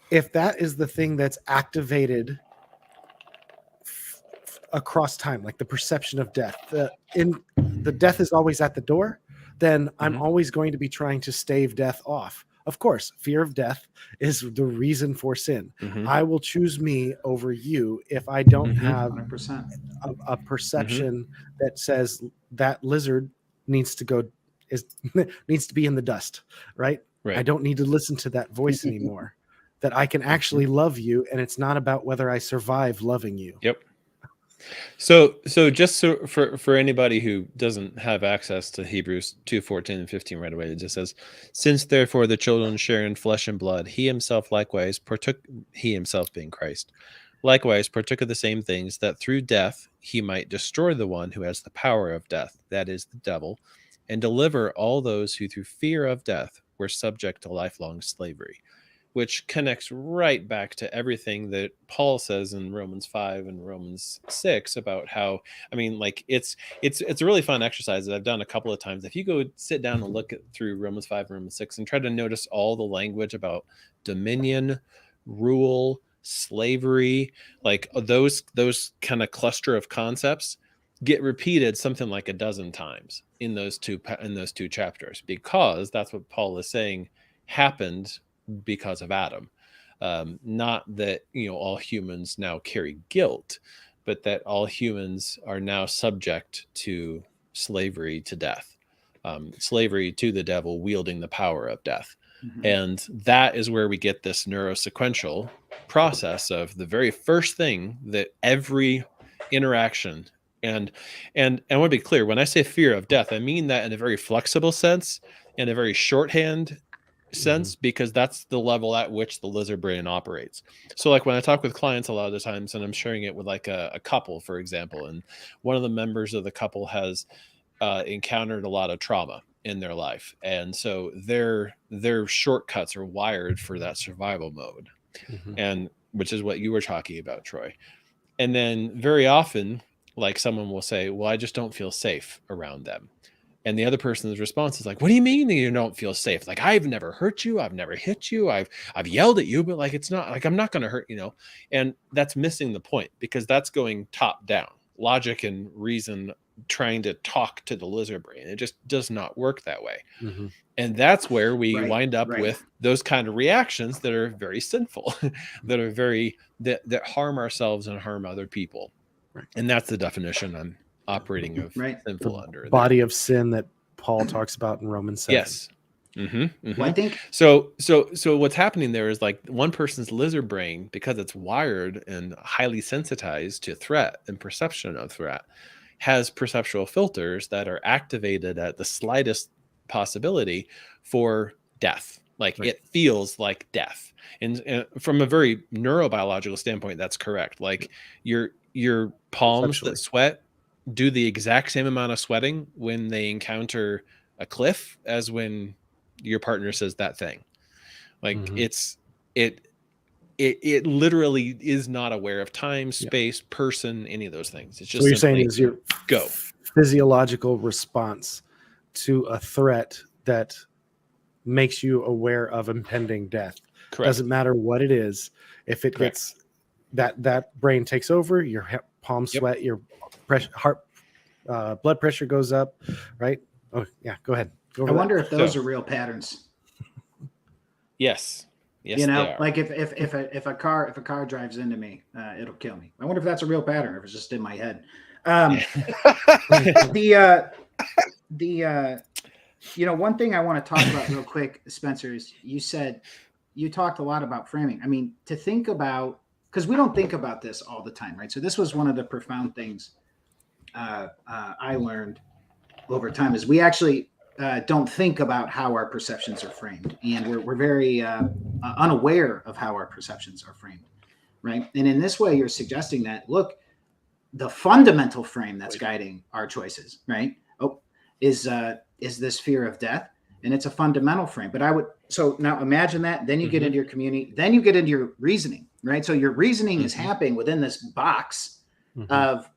If that is the thing that's activated across time, like the perception of death, the death is always at the door, then I'm always going to be trying to stave death off. Of course, fear of death is the reason for sin. I will choose me over you if I don't have a perception that says that lizard needs to go, needs to be in the dust, right? I don't need to listen to that voice anymore. That I can actually love you, and it's not about whether I survive loving you. Yep. So just for anybody who doesn't have access to Hebrews 2:14 and 15 right away, it just says, "Since therefore the children share in flesh and blood, he himself likewise partook," he himself being Christ, "likewise partook of the same things, that through death he might destroy the one who has the power of death, that is the devil, and deliver all those who through fear of death were subject to lifelong slavery." Which connects right back to everything that Paul says in Romans 5 and Romans 6 about how, I mean, like it's a really fun exercise that I've done a couple of times. If you go sit down and look through Romans 5 and Romans 6 and try to notice all the language about dominion, rule, slavery, like those kind of cluster of concepts get repeated something like a dozen times in those two chapters, because that's what Paul is saying happened because of Adam. Not that, you know, all humans now carry guilt, but that all humans are now subject to slavery to death, slavery to the devil wielding the power of death. And that is where we get this neurosequential process of the very first thing that every interaction, and I want to be clear, when I say fear of death, I mean that in a very flexible sense, in a very shorthand sense, because that's the level at which the lizard brain operates. So like when I talk with clients a lot of the times, and I'm sharing it with like a couple, for example, and one of the members of the couple has encountered a lot of trauma in their life, and so their shortcuts are wired for that survival mode, and which is what you were talking about, Troy. And then very often, like someone will say, well, I just don't feel safe around them. And the other person's response is like, what do you mean that you don't feel safe? Like, I've never hurt you. I've never hit you. I've yelled at you, but like, it's not like, I'm not going to hurt, you know? And that's missing the point, because that's going top down. Logic and reason trying to talk to the lizard brain. It just does not work that way. Mm-hmm. And that's where we Right, wind up right. with those kind of reactions that are very sinful, that are that harm ourselves and harm other people. Right. And that's the definition I'm operating of Right. sinful under. Body of sin that Paul talks about in Romans 7. Yes. Mm-hmm, mm-hmm. Well, I think So what's happening there is like one person's lizard brain, because it's wired and highly sensitized to threat and perception of threat, has perceptual filters that are activated at the slightest possibility for death. Like Right. it feels like death. And from a very neurobiological standpoint, that's correct. Like your palms that sweat do the exact same amount of sweating when they encounter a cliff as when your partner says that thing. Like it literally is not aware of time, space, person, any of those things. It's just, so you're saying is your go physiological response to a threat that makes you aware of impending death. Correct. Doesn't matter what it is. If it gets that brain takes over, your palms sweat, your heart, blood pressure goes up, right? Oh yeah, go ahead. I wonder if those are real patterns. Yes. Yes, you know, they are. like if a car drives into me, it'll kill me. I wonder if that's a real pattern, or if it's just in my head. You know, one thing I want to talk about real quick, Spencer, is you talked a lot about framing. I mean, to think about, because we don't think about this all the time, right? So this was one of the profound things I learned over time, is we actually don't think about how our perceptions are framed, and we're very unaware of how our perceptions are framed, right? And in this way, you're suggesting that, look, the fundamental frame that's guiding our choices, right? Is this fear of death, and it's a fundamental frame. But so now imagine that. Then you get into your community. Then you get into your reasoning, right? So your reasoning is happening within this box of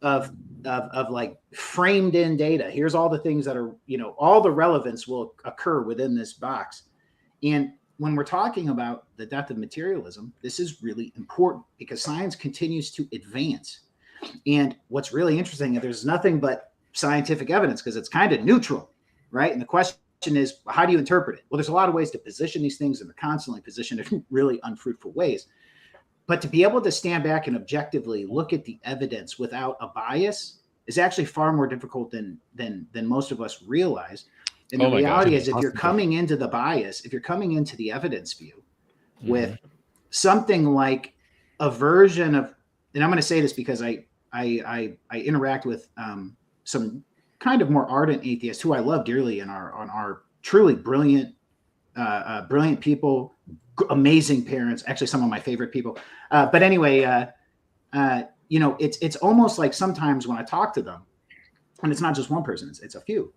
like framed in data. Here's all the things that are, you know, all the relevance will occur within this box. And when we're talking about the death of materialism, this is really important because science continues to advance. And what's really interesting is there's nothing but scientific evidence because it's kind of neutral, right? And the question is, how do you interpret it? Well, there's a lot of ways to position these things, and they're constantly positioned in really unfruitful ways. But to be able to stand back and objectively look at the evidence without a bias is actually far more difficult than most of us realize. And the reality is, if you're coming into the bias, if you're coming into the evidence view with something like a version of, and I'm going to say this because I interact with some kind of more ardent atheists who I love dearly and on our truly brilliant people, amazing parents, actually some of my favorite people. But anyway, you know, it's almost like sometimes when I talk to them, and it's not just one person, it's a few,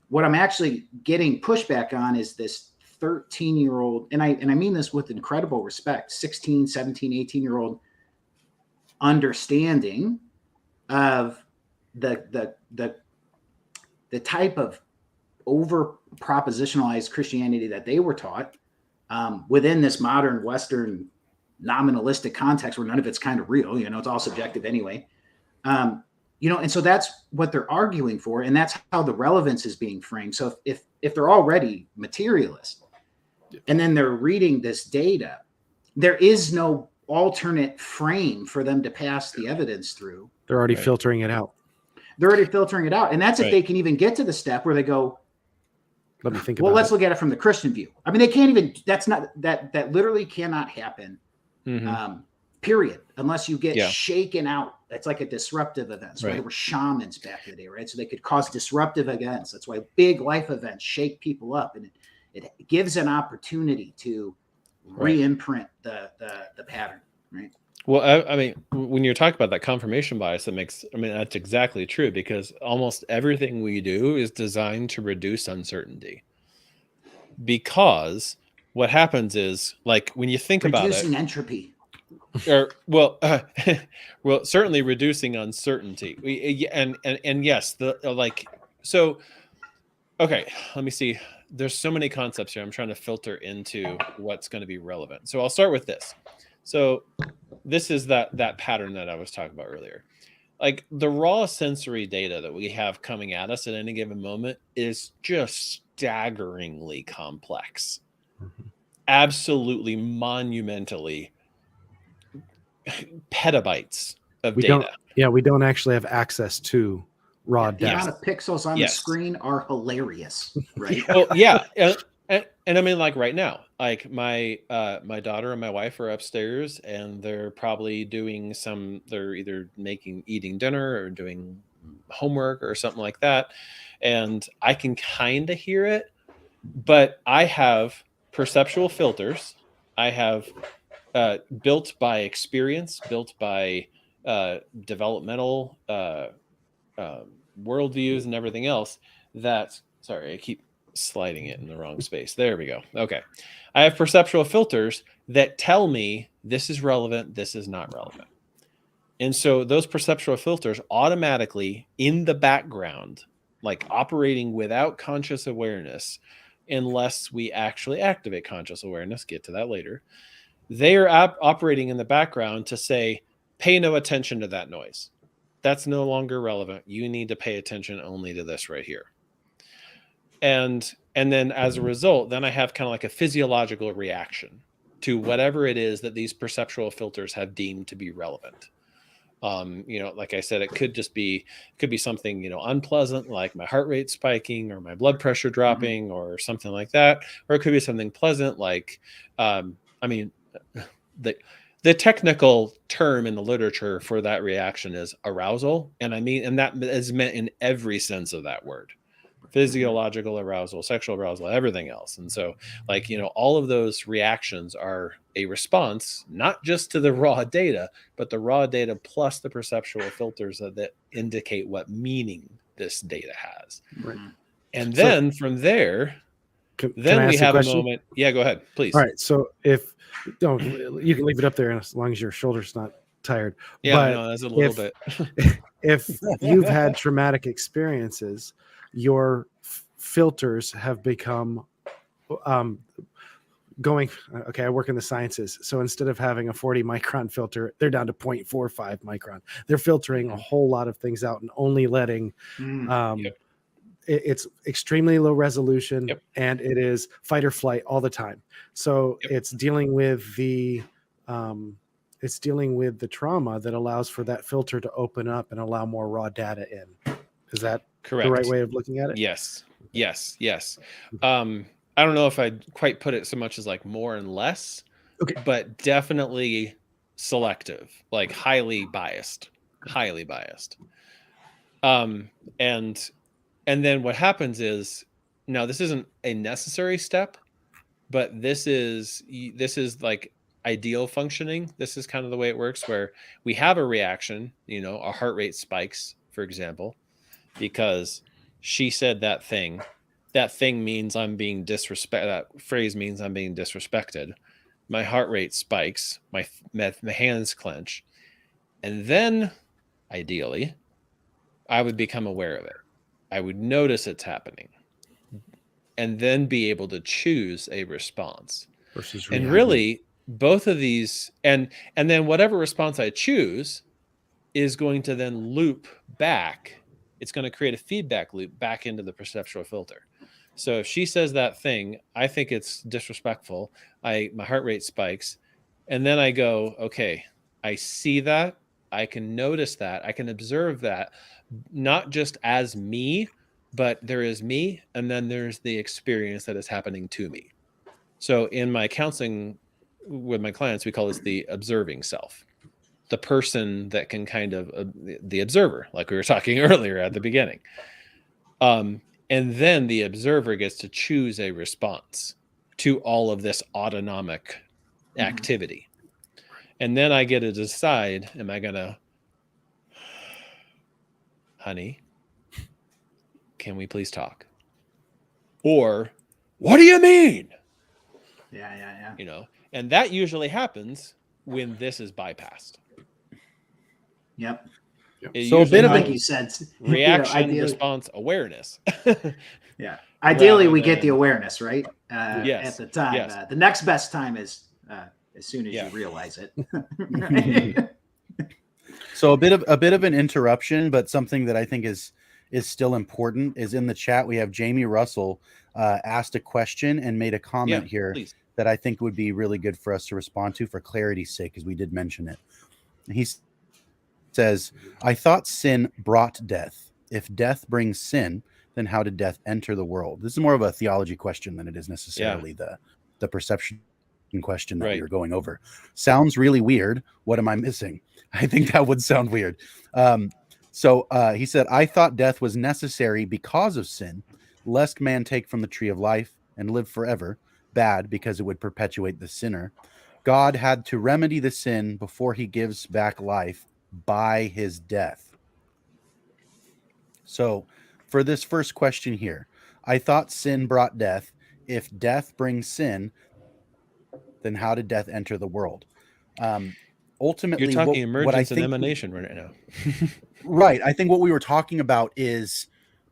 what I'm actually getting pushback on is this 13-year-old, and I mean this with incredible respect, 16, 17, 18-year-old understanding of the type of over propositionalized Christianity that they were taught within this modern Western nominalistic context where none of it's kind of real, you know, it's all subjective anyway. You know, and so that's what they're arguing for, and that's how the relevance is being framed. So if they're already materialist and then they're reading this data, there is no alternate frame for them to pass the evidence through. They're already filtering it out. They're already filtering it out. And that's if they can even get to the step where they go, let me think well, about let's look at it from the Christian view. I mean, they can't even, that literally cannot happen, period, unless you get shaken out. It's like a disruptive event. So there were shamans back in the day, right? So they could cause disruptive events. That's why big life events shake people up, and it gives an opportunity to re-imprint the pattern, right? Well, I mean, when you're talking about that confirmation bias, that's exactly true, because almost everything we do is designed to reduce uncertainty. Because what happens is, like, when you think about it, reducing entropy. Well, certainly reducing uncertainty. And yes, okay, let me see. There's so many concepts here. I'm trying to filter into what's going to be relevant. So I'll start with this. So this is that pattern that I was talking about earlier. like the raw sensory data that we have coming at us at any given moment is just staggeringly complex. Absolutely monumentally petabytes of data. We don't actually have access to raw The data. amount of pixels on the screen are hilarious, right? Well, yeah. And I mean, like right now, like my daughter and my wife are upstairs and they're probably doing they're either eating dinner or doing homework or something like that. And I can kind of hear it, but I have perceptual filters. I have built by experience, built by developmental worldviews and everything else sorry, I keep sliding it in the wrong space. There we go. Okay. I have perceptual filters that tell me this is relevant, this is not relevant. And so those perceptual filters automatically in the background, like operating without conscious awareness, unless we actually activate conscious awareness, get to that later, they are operating in the background to say, pay no attention to that noise. That's no longer relevant. You need to pay attention only to this right here. And then as a result, then I have kind of like a physiological reaction to whatever it is that these perceptual filters have deemed to be relevant. Like I said, it could be something, unpleasant, like my heart rate spiking or my blood pressure dropping or something like that. Or it could be something pleasant, like, the technical term in the literature for that reaction is arousal. And that is meant in every sense of that word. Physiological arousal, sexual arousal, everything else. And so, like, all of those reactions are a response, not just to the raw data, but the raw data plus the perceptual filters that indicate what meaning this data has. Right. And then from there, then we have a moment. Yeah, go ahead, please. All right. So you can leave it up there as long as your shoulder's not tired. Yeah, but no, that's a little bit. If you've had traumatic experiences, your filters have become I work in the sciences, so instead of having a 40 micron filter, they're down to 0.45 micron. They're filtering a whole lot of things out and only letting it's extremely low resolution, and it is fight or flight all the time. So it's dealing with the trauma that allows for that filter to open up and allow more raw data in. Is that correct? The right way of looking at it? Yes. I don't know if I'd quite put it so much as like more and less, but definitely selective, like highly biased. And then what happens is, now this isn't a necessary step, but this is like ideal functioning. This is kind of the way it works, where we have a reaction, our heart rate spikes, for example, because she said that thing. That thing means I'm being disrespected. That phrase means I'm being disrespected. My heart rate spikes. My hands clench. And then, ideally, I would become aware of it. I would notice it's happening. And then be able to choose a response. Versus and really, both of these, and then whatever response I choose is going to then loop back. It's going to create a feedback loop back into the perceptual filter. So if she says that thing, I think it's disrespectful. My heart rate spikes. And then I go, okay, I see that. I can notice that. I can observe that, not just as me, but there is me. And then there's the experience that is happening to me. So in my counseling with my clients, we call this the observing self. The person that can kind of, the observer, like we were talking earlier at the beginning. And then the observer gets to choose a response to all of this autonomic activity. And then I get to decide, am I going to, honey, can we please talk? Or, what do you mean? Yeah. And that usually happens when this is bypassed. Yep. So a bit of, like you said, reaction, response, awareness. Yeah. Ideally, we get the awareness, right? Yes. At the time. Yes. The next best time is as soon as you realize it. So a bit of an interruption, but something that I think is still important is in the chat. We have Jamie Russell asked a question and made a comment here please. that I think would be really good for us to respond to for clarity's sake, as we did mention it. He says, I thought sin brought death. If death brings sin, then how did death enter the world? This is more of a theology question than it is necessarily the perception question that we were going over. Sounds really weird. What am I missing? I think that would sound weird. So he said, I thought death was necessary because of sin, lest man take from the tree of life and live forever. Bad, because it would perpetuate the sinner. God had to remedy the sin before he gives back life by his death. So for this first question here, I thought sin brought death. If death brings sin, then how did death enter the world? Ultimately, you're talking emergence and emanation right now. Right. I think what we were talking about is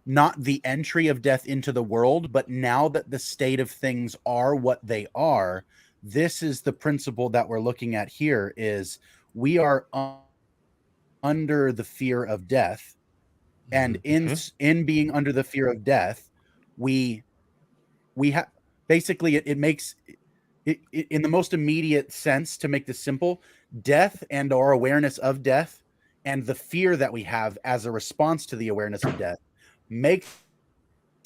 not the entry of death into the world, but now that the state of things are what they are, this is the principle that we're looking at here is we are under the fear of death. And in being under the fear of death, we have basically it makes it in the most immediate sense, to make this simple, death and our awareness of death and the fear that we have as a response to the awareness of death makes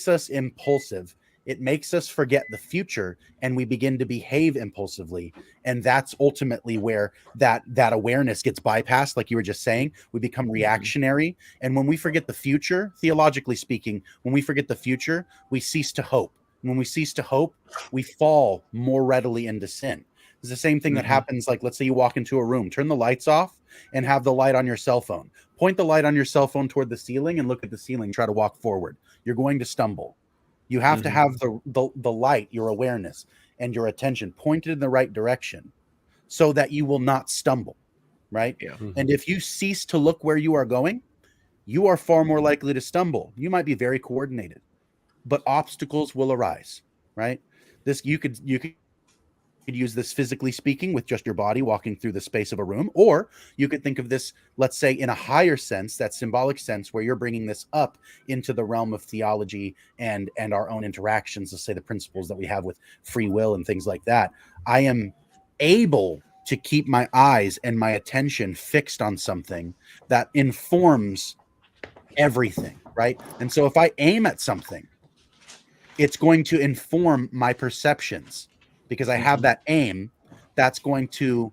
us impulsive. It makes us forget the future and we begin to behave impulsively. And that's ultimately where that awareness gets bypassed. Like you were just saying, we become reactionary. And when we forget the future, theologically speaking, when we forget the future, we cease to hope. When we cease to hope, we fall more readily into sin. It's the same thing that happens. Like, let's say you walk into a room, turn the lights off and have the light on your cell phone. Point the light on your cell phone toward the ceiling and look at the ceiling. Try to walk forward. You're going to stumble. You have to have the light, your awareness and your attention pointed in the right direction so that you will not stumble, right? Yeah. And if you cease to look where you are going, you are far more likely to stumble. You might be very coordinated, but obstacles will arise, right? This you could use this physically speaking with just your body walking through the space of a room, or you could think of this, let's say, in a higher sense, that symbolic sense, where you're bringing this up into the realm of theology and our own interactions. Let's say the principles that we have with free will and things like that. I am able to keep my eyes and my attention fixed on something that informs everything, right? And so if I aim at something, it's going to inform my perceptions. Because I have that aim, that's going to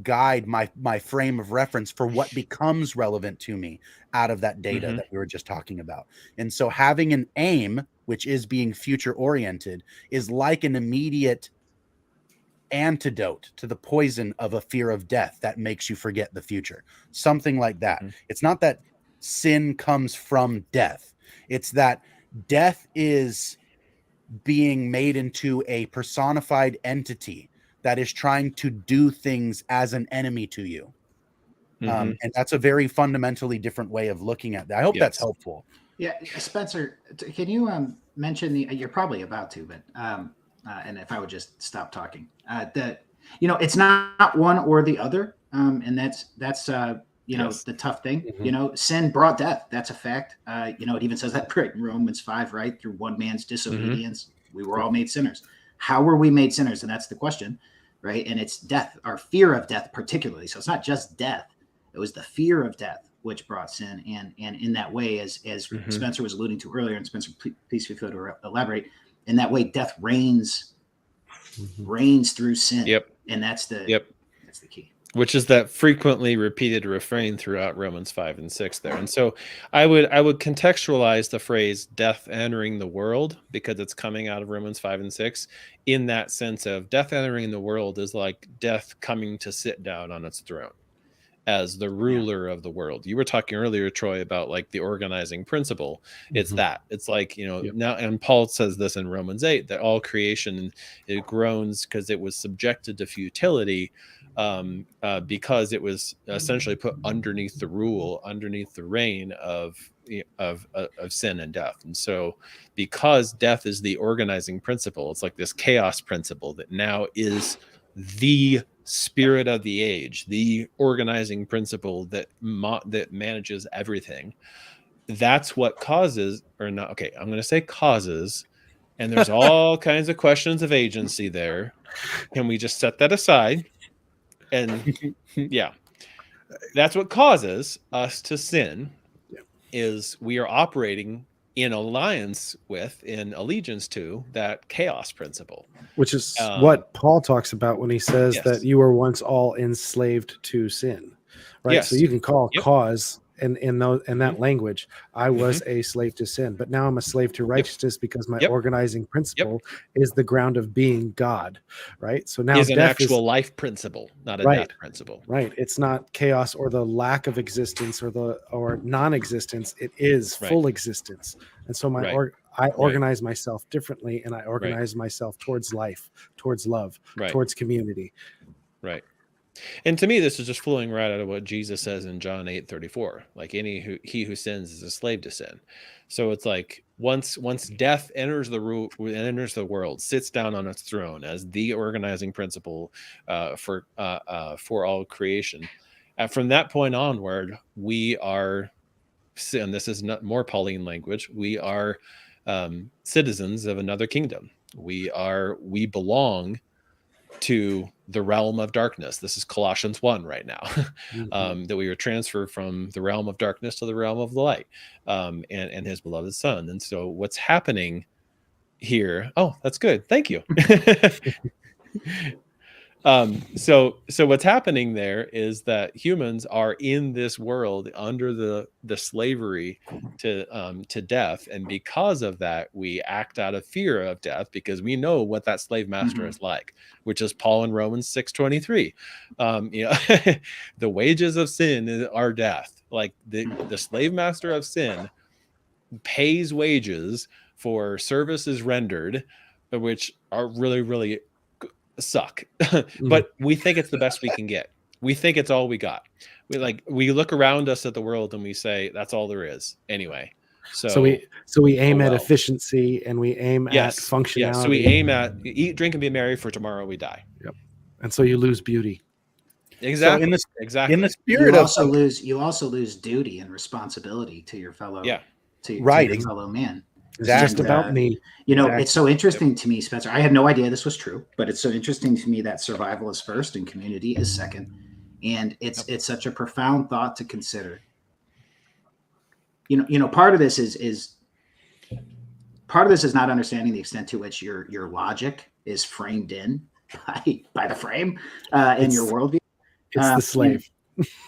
guide my frame of reference for what becomes relevant to me out of that data that we were just talking about. And so having an aim, which is being future oriented, is like an immediate antidote to the poison of a fear of death that makes you forget the future. Something like that. It's not that sin comes from death. It's that death is being made into a personified entity that is trying to do things as an enemy to you. And that's a very fundamentally different way of looking at that. I hope that's helpful. Yeah. Spencer, can you mention you're probably about to, but and if I would just stop talking, that, it's not one or the other. And that's the tough thing, sin brought death. That's a fact. It even says that in Romans 5, right? Through one man's disobedience, we were all made sinners. How were we made sinners? And that's the question, right? And it's death, our fear of death particularly. So it's not just death. It was the fear of death which brought sin. And in that way, as Spencer was alluding to earlier, and Spencer, please feel free to elaborate, in that way, death reigns through sin. Yep. And that's the key. Which is that frequently repeated refrain throughout Romans 5 and 6 there. And so I would contextualize the phrase death entering the world, because it's coming out of Romans 5 and 6, in that sense of death entering the world is like death coming to sit down on its throne as the ruler of the world. You were talking earlier, Troy, about like the organizing principle. It's that. It's like, now, and Paul says this in Romans 8, that all creation, it groans because it was subjected to futility, because it was essentially put underneath the rule, underneath the reign of sin and death. And so because death is the organizing principle, it's like this chaos principle that now is the spirit of the age, the organizing principle that manages everything. That's what causes, or not. Okay, I'm going to say causes, and there's all kinds of questions of agency there. Can we just set that aside? And yeah, that's what causes us to sin. Is we are operating in alliance with, in allegiance to, that chaos principle, which is what Paul talks about when he says that you were once all enslaved to sin, right? Yes. So you can call cause in that language, I was a slave to sin, but now I'm a slave to righteousness because my organizing principle is the ground of being God, right? So now is an death actual life principle, not a death principle. Right. It's not chaos or the lack of existence or non-existence. It is full existence. And so I organize myself differently, and I organize myself towards life, towards love, towards community. Right. And to me, this is just flowing right out of what Jesus says in John 8:34. Like he who sins is a slave to sin. So it's like once death enters the world, sits down on its throne as the organizing principle for all creation. From that point onward, we are, and this is not more Pauline language, we are citizens of another kingdom. We belong to the realm of darkness. This is Colossians 1 right now, that we were transferred from the realm of darkness to the realm of the light, and his beloved son. And so what's happening here? Oh, that's good. Thank you. So what's happening there is that humans are in this world under the slavery to death, and because of that, we act out of fear of death because we know what that slave master is like, which is Paul in Romans 6:23. The wages of sin are death. Like the slave master of sin pays wages for services rendered, which are really, really suck. But we think it's the best we can get. We think it's all we got. We look around us at the world and we say that's all there is anyway. So we aim at efficiency, and we aim at functionality. Yes. So we aim at eat, drink, and be merry, for tomorrow we die. Yep. And so you lose beauty. Exactly. So in the spirit you also lose duty and responsibility to your fellow to your fellow man. It's just about me. It's so interesting to me, Spencer. I had no idea this was true, but it's so interesting to me that survival is first and community is second. And it's such a profound thought to consider. Part of this is not understanding the extent to which your logic is framed in by the frame in your worldview. It's the slave.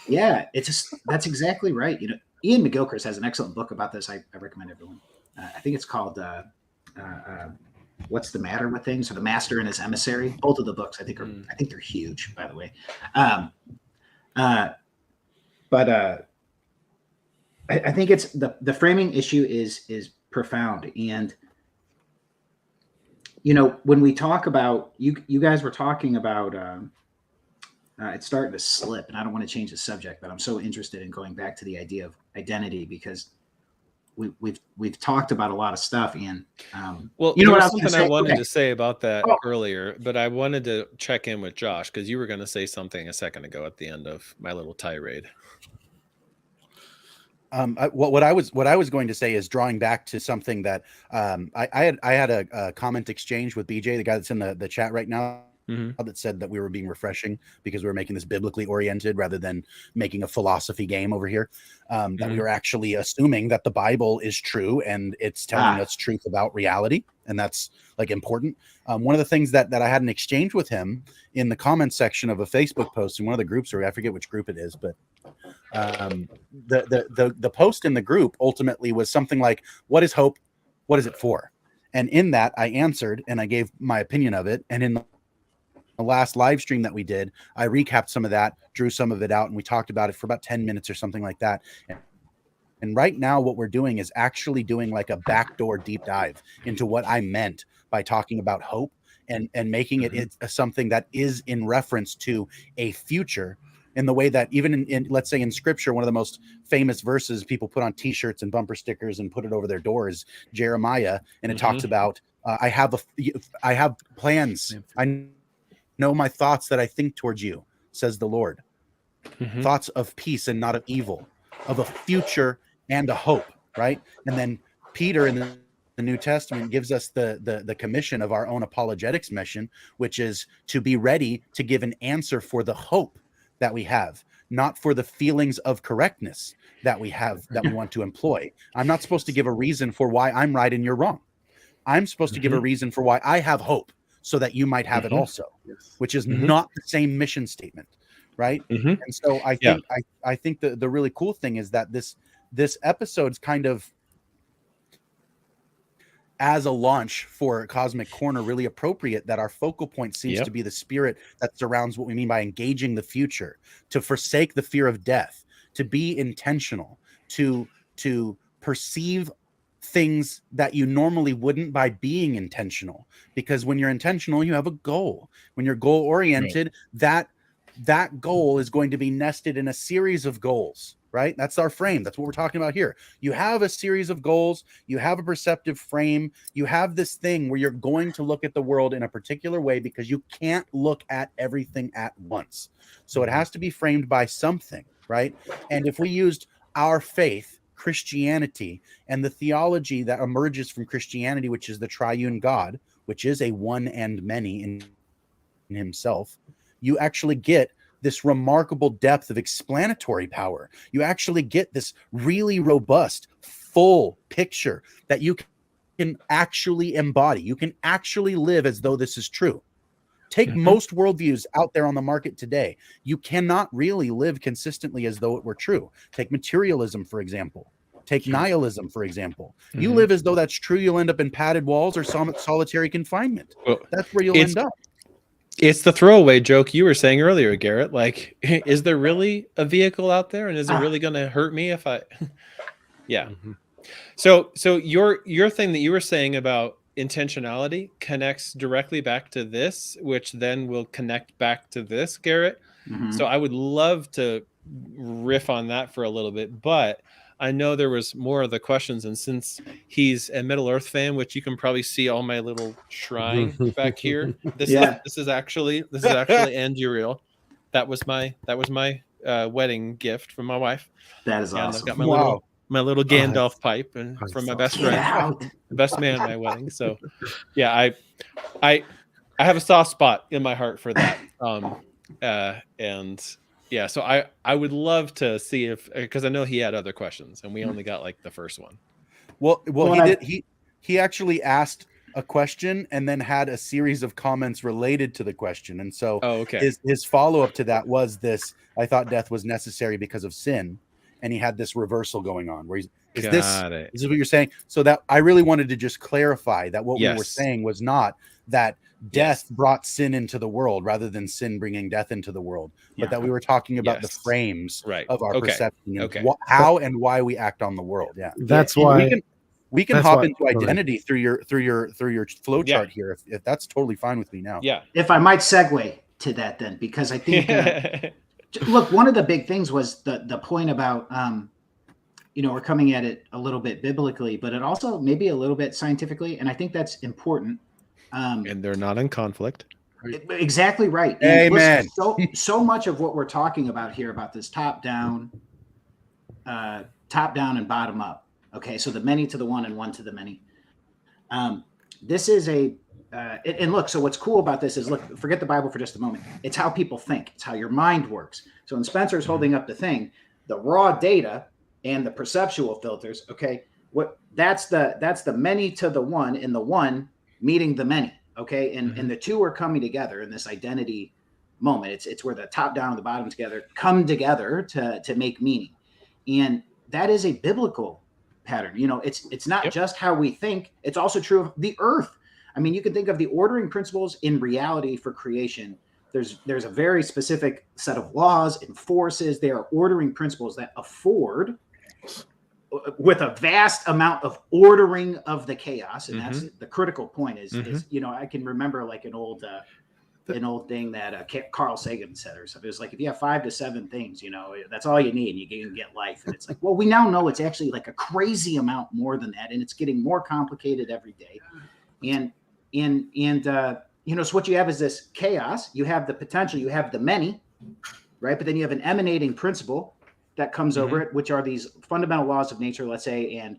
That's exactly right. Ian McGilchrist has an excellent book about this. I recommend everyone. I think it's called "What's the Matter with Things" or "The Master and His Emissary." Both of the books I think they're huge, by the way. But I think it's the framing issue is profound, and when we talk about you guys were talking about it's starting to slip, and I don't want to change the subject, but I'm so interested in going back to the idea of identity because we've talked about a lot of stuff, and I wanted to say about that earlier, but I wanted to check in with Josh because you were going to say something a second ago at the end of my little tirade. What I was going to say is drawing back to something that I had a comment exchange with BJ, the guy that's in the chat right now. That said that we were being refreshing because we were making this biblically oriented rather than making a philosophy game over here. That we were actually assuming that the Bible is true and it's telling us truth about reality, and that's like important. One of the things that I had an exchange with him in the comments section of a Facebook post in one of the groups, or I forget which group it is, but the post in the group ultimately was something like, "What is hope? What is it for?" And in that, I answered and I gave my opinion of it, and in the last live stream that we did, I recapped some of that, drew some of it out, and we talked about it for about 10 minutes or something like that. And right now what we're doing is actually doing like a backdoor deep dive into what I meant by talking about hope and making it something that is in reference to a future, in the way that even in let's say in scripture, one of the most famous verses people put on t-shirts and bumper stickers and put it over their doors, Jeremiah, and it talks about I have plans. know my thoughts that I think towards you, says the Lord. Mhm. Thoughts of peace and not of evil, of a future and a hope, right? And then Peter in the New Testament gives us the commission of our own apologetics mission, which is to be ready to give an answer for the hope that we have, not for the feelings of correctness that we have, that we want to employ. I'm not supposed to give a reason for why I'm right and you're wrong. I'm supposed to give a reason for why I have hope so that you might have it also, which is not the same mission statement, right? And so I think I think the really cool thing is that this episode's kind of, as a launch for Cosmic Corner, really appropriate, that our focal point seems to be the spirit that surrounds what we mean by engaging the future, to forsake the fear of death, to be intentional, to perceive things that you normally wouldn't by being intentional. Because when you're intentional, you have a goal. When you're goal oriented, that goal is going to be nested in a series of goals, right? That's our frame. That's what we're talking about here. You have a series of goals, you have a perceptive frame, you have this thing where you're going to look at the world in a particular way because you can't look at everything at once. So it has to be framed by something, right? And if we used our faith, Christianity, and the theology that emerges from Christianity, which is the triune God, which is a one and many in himself, you actually get this remarkable depth of explanatory power. You actually get this really robust, full picture that you can actually embody. You can actually live as though this is true. Take most worldviews out there on the market today. You cannot really live consistently as though it were true. Take materialism, for example. Take nihilism, for example. You live as though that's true, you'll end up in padded walls or solitary confinement. Well, that's where you'll end up. It's the throwaway joke you were saying earlier, Garrett. Like, is there really a vehicle out there, and is it really going to hurt me if I? So your thing that you were saying about intentionality connects directly back to this, which then will connect back to this, Garrett. So I would love to riff on that for a little bit, but I know there was more of the questions, and since he's a Middle Earth fan, which you can probably see all my little shrine back here. This is actually Anduriel. That was my wedding gift from my wife. That is awesome. I've got my little Gandalf pipe and from my best friend, the best man at my wedding. So yeah, I have a soft spot in my heart for that. And yeah, so I would love to see if, because I know he had other questions and we only got like the first one. Well, he actually asked a question and then had a series of comments related to the question. And so his follow-up to that was this: I thought death was necessary because of sin. And he had this reversal going on where is this what you're saying? So that I really wanted to just clarify that what we were saying was not that death brought sin into the world rather than sin bringing death into the world, but that we were talking about the frames of our perception and how and why we act on the world. Yeah, that's why we can hop into identity through your flow chart here if that's totally fine with me now. Yeah, if I might segue to that then, because I think look, one of the big things was the point about we're coming at it a little bit biblically, but it also maybe a little bit scientifically, and I think that's important. And they're not in conflict. Exactly right. And amen. Listen, so much of what we're talking about here about this top down and bottom up. Okay, so the many to the one and one to the many. This is and look, so what's cool about this is, look, forget the Bible for just a moment. It's how people think. It's how your mind works. So when Spencer's holding up the thing, the raw data and the perceptual filters, okay, that's the many to the one, and the one meeting the many, okay, and the two are coming together in this identity moment. It's where the top down and the bottom together come together to make meaning, and that is a biblical pattern. It's not just how we think; it's also true of the earth. I mean, you can think of the ordering principles in reality for creation. There's a very specific set of laws and forces. They are ordering principles that afford, with a vast amount of ordering of the chaos. And that's the critical point is I can remember like an old thing that Carl Sagan said or something. It was like, if you have 5 to 7 things, that's all you need and you can get life. And it's like, well, we now know it's actually like a crazy amount more than that. And it's getting more complicated every day. And so what you have is this chaos. You have the potential, you have the many, right? But then you have an emanating principle that comes over it, which are these fundamental laws of nature, let's say, and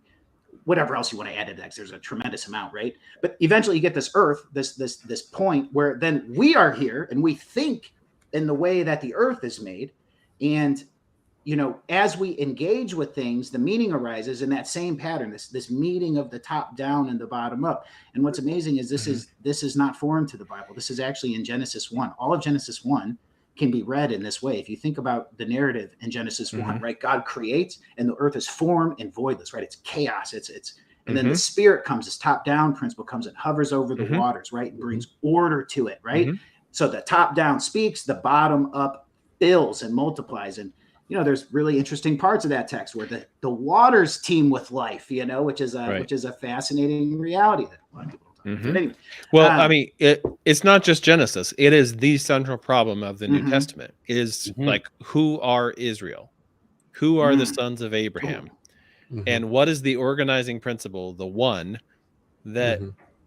whatever else you want to add to that, 'cause there's a tremendous amount, right? But eventually you get this earth, this point where then we are here and we think in the way that the earth is made. And, as we engage with things, the meaning arises in that same pattern, this meeting of the top down and the bottom up. And what's amazing is this is not foreign to the Bible. This is actually in Genesis 1. All of Genesis 1 can be read in this way. If you think about the narrative in Genesis 1, right? God creates and the earth is form and voidless, right? It's chaos. And then the spirit comes, this top down principle comes and hovers over the waters, right? And brings order to it, right? So the top down speaks, the bottom up fills and multiplies. And, there's really interesting parts of that text where the waters teem with life, which is a fascinating reality that a lot of people don't talk about. Anyway, well, I mean, it's not just Genesis. It is the central problem of the New Testament is like, who are Israel? Who are the sons of Abraham? And what is the organizing principle, the one that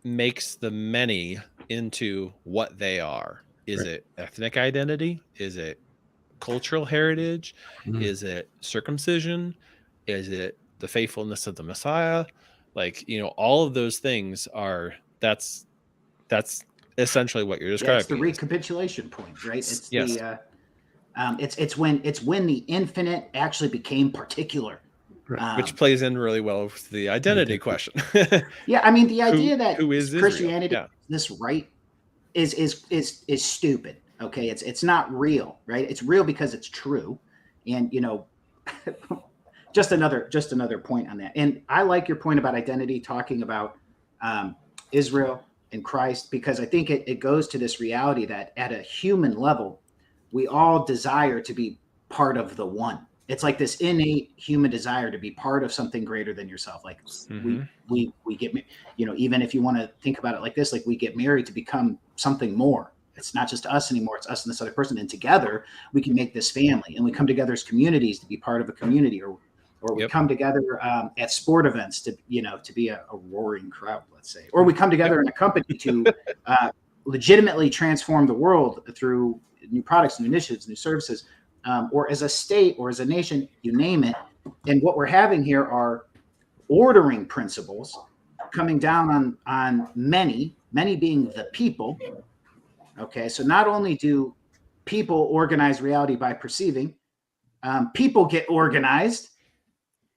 makes the many into what they are? Is it ethnic identity? Is it cultural heritage? Is it circumcision? Is it the faithfulness of the Messiah? Like, all of those things are, that's essentially what you're describing. It's the recapitulation point, right? It's it's when the infinite actually became particular. Which plays in really well with the identity question. Yeah, I mean, the idea that who is Christianity, this right, is stupid. Okay, it's not real, right? It's real because it's true, and just another point on that. And I like your point about identity, talking about Israel and Christ, because I think it goes to this reality that at a human level, we all desire to be part of the one. It's like this innate human desire to be part of something greater than yourself. Like we get, even if you want to think about it like this, like we get married to become something more. It's not just us anymore. It's us and this other person. And together we can make this family, and we come together as communities to be part of a community, or we come together at sport events to be a roaring crowd, let's say, or we come together in a company to legitimately transform the world through new products, new initiatives, new services. Or as a state or as a nation, you name it. And what we're having here are ordering principles coming down on many being the people. Okay, so not only do people organize reality by perceiving, people get organized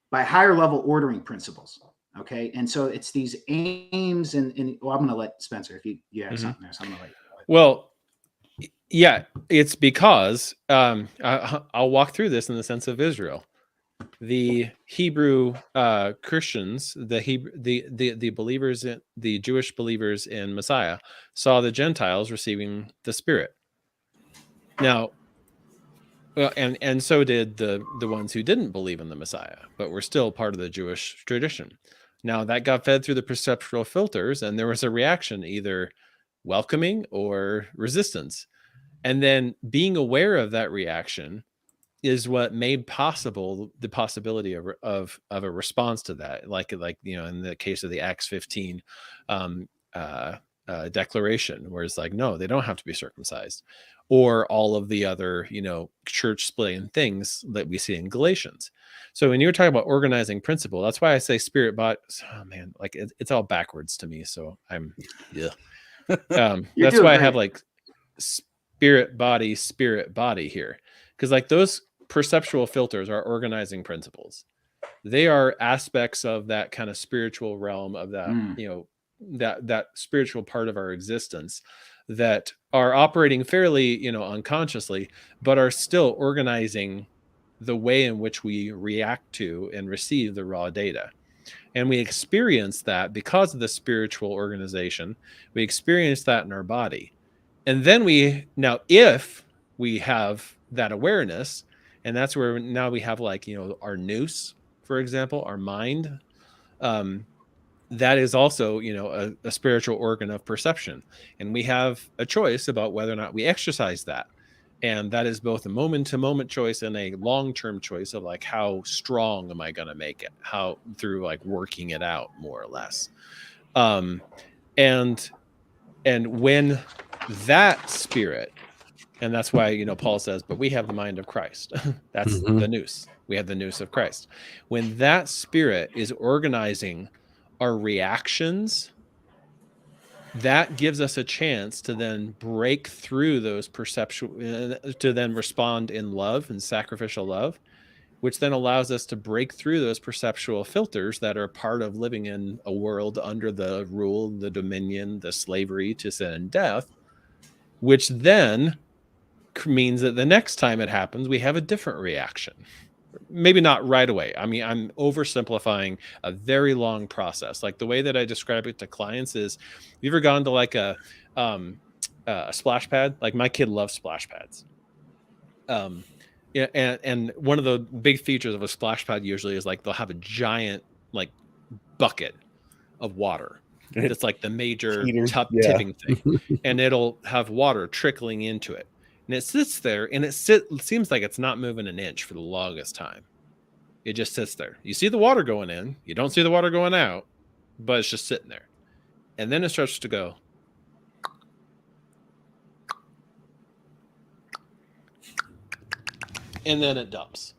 by higher level ordering principles. Okay, and so it's these aims and well, I'm going to let Spencer, if you have something there, so I'm going to let you. Well, yeah, it's because I'll walk through this in the sense of Israel. The Hebrew Christians, the believers, the Jewish believers in Messiah, saw the Gentiles receiving the Spirit. Now, and so did the ones who didn't believe in the Messiah, but were still part of the Jewish tradition. Now that got fed through the perceptual filters, and there was a reaction, either welcoming or resistance. And then being aware of that reaction is what made possible the possibility of a response to that. Like, in the case of the Acts 15 declaration, where it's like, no, they don't have to be circumcised, or all of the other, church splitting things that we see in Galatians. So when you're talking about organizing principle, that's why I say spirit, body. Oh man, like it's all backwards to me. So I'm, that's why I have like spirit body here, because like those perceptual filters are organizing principles. They are aspects of that kind of spiritual realm of that that spiritual part of our existence that are operating fairly unconsciously, but are still organizing the way in which we react to and receive the raw data. And we experience that because of the spiritual organization. We experience that in our body. And then if we have that awareness, and that's where now we have like, our nous, for example, our mind, that is also, a spiritual organ of perception. And we have a choice about whether or not we exercise that. And that is both a moment-to-moment choice and a long-term choice of like, how strong am I going to make it? How through like working it out more or less. And And when that spirit, and that's why, Paul says, but we have the mind of Christ. That's the nous. We have the nous of Christ. When that spirit is organizing our reactions, that gives us a chance to then break through those perceptual, to then respond in love and sacrificial love, which then allows us to break through those perceptual filters that are part of living in a world under the rule, the dominion, the slavery to sin and death, which then means that the next time it happens, we have a different reaction. Maybe not right away. I mean, I'm oversimplifying a very long process. Like the way that I describe it to clients is, have you ever gone to like a splash pad? Like my kid loves splash pads. Yeah, and one of the big features of a splash pad usually is like they'll have a giant like bucket of water. That's like the major tipping thing, and it'll have water trickling into it. And it sits there, and it seems like it's not moving an inch for the longest time. It just sits there. You see the water going in. You don't see the water going out, but it's just sitting there. And then it starts to go. And then it dumps.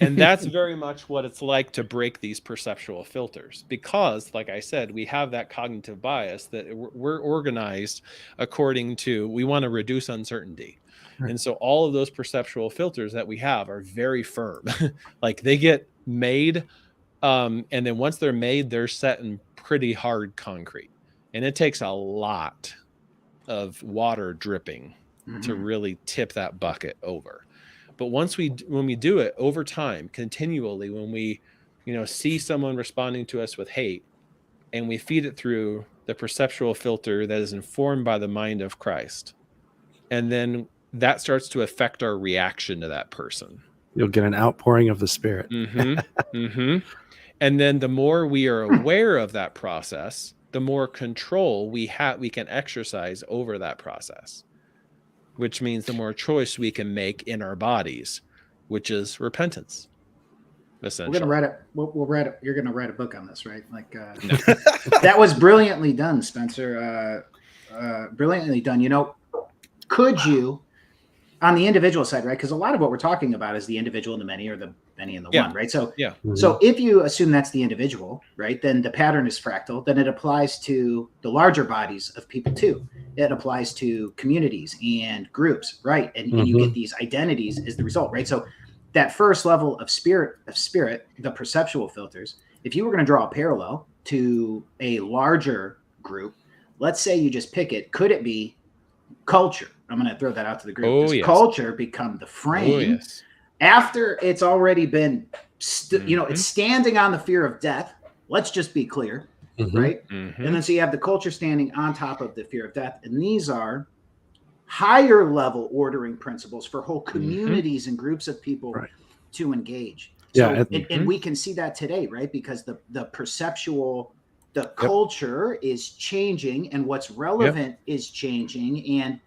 And that's very much what it's like to break these perceptual filters. Because, like I said, we have that cognitive bias that we're organized according to, we want to reduce uncertainty. And so all of those perceptual filters that we have are very firm. Like they get made, and then once they're made, they're set in pretty hard concrete. And it takes a lot of water dripping to really tip that bucket over. But when we do it over time, continually, when we, see someone responding to us with hate, and we feed it through the perceptual filter that is informed by the mind of Christ, and then that starts to affect our reaction to that person. You'll get an outpouring of the Spirit. And then the more we are aware of that process, the more control we can exercise over that process, which means the more choice we can make in our bodies, which is repentance. Essentially. We're gonna write it. We'll write it. You're gonna write a book on this, right? Like that was brilliantly done, Spencer. Brilliantly done. Could you, on the individual side, right? Because a lot of what we're talking about is the individual and the many, or the many and the one, right? So, so if you assume that's the individual, right, then the pattern is fractal. Then it applies to the larger bodies of people too. It applies to communities and groups, right? And you get these identities as the result, right? So that first level of spirit, the perceptual filters. If you were going to draw a parallel to a larger group, let's say you just pick it. Could it be culture? I'm going to throw that out to the group. Does culture become the frame after it's already been, it's standing on the fear of death? Let's just be clear, right? And then so you have the culture standing on top of the fear of death. And these are higher level ordering principles for whole communities and groups of people to engage. So, and we can see that today, right? Because the perceptual, the culture is changing, and what's relevant is changing, and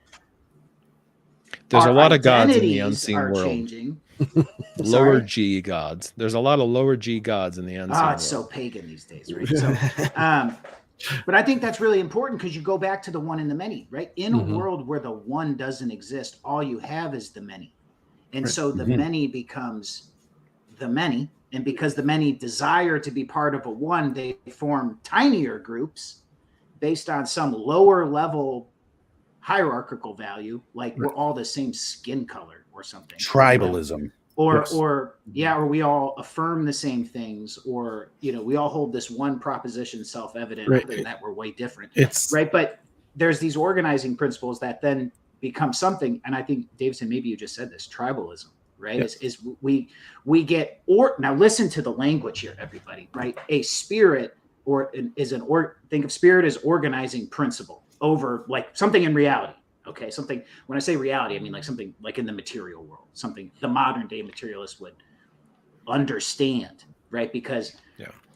there's a lot of gods in the unseen world. Changing. Lower G gods. There's a lot of lower G gods in the unseen world. It's so pagan these days, right? So, but I think that's really important, because you go back to the one and the many, right? In a world where the one doesn't exist, all you have is the many. And so the many becomes the many. And because the many desire to be part of a one, they form tinier groups based on some lower level hierarchical value, like we're all the same skin color or something. Tribalism. Or we all affirm the same things, or we all hold this one proposition self-evident, other than that we're way different. Right. But there's these organizing principles that then become something, and I think, Davidson, maybe you just said this, tribalism, right? Is we get, or now listen to the language here, everybody, right? A spirit think of spirit as organizing principle over like something in reality. Okay, something, when I say reality, I mean like something like in the material world, something the modern day materialist would understand, right? Because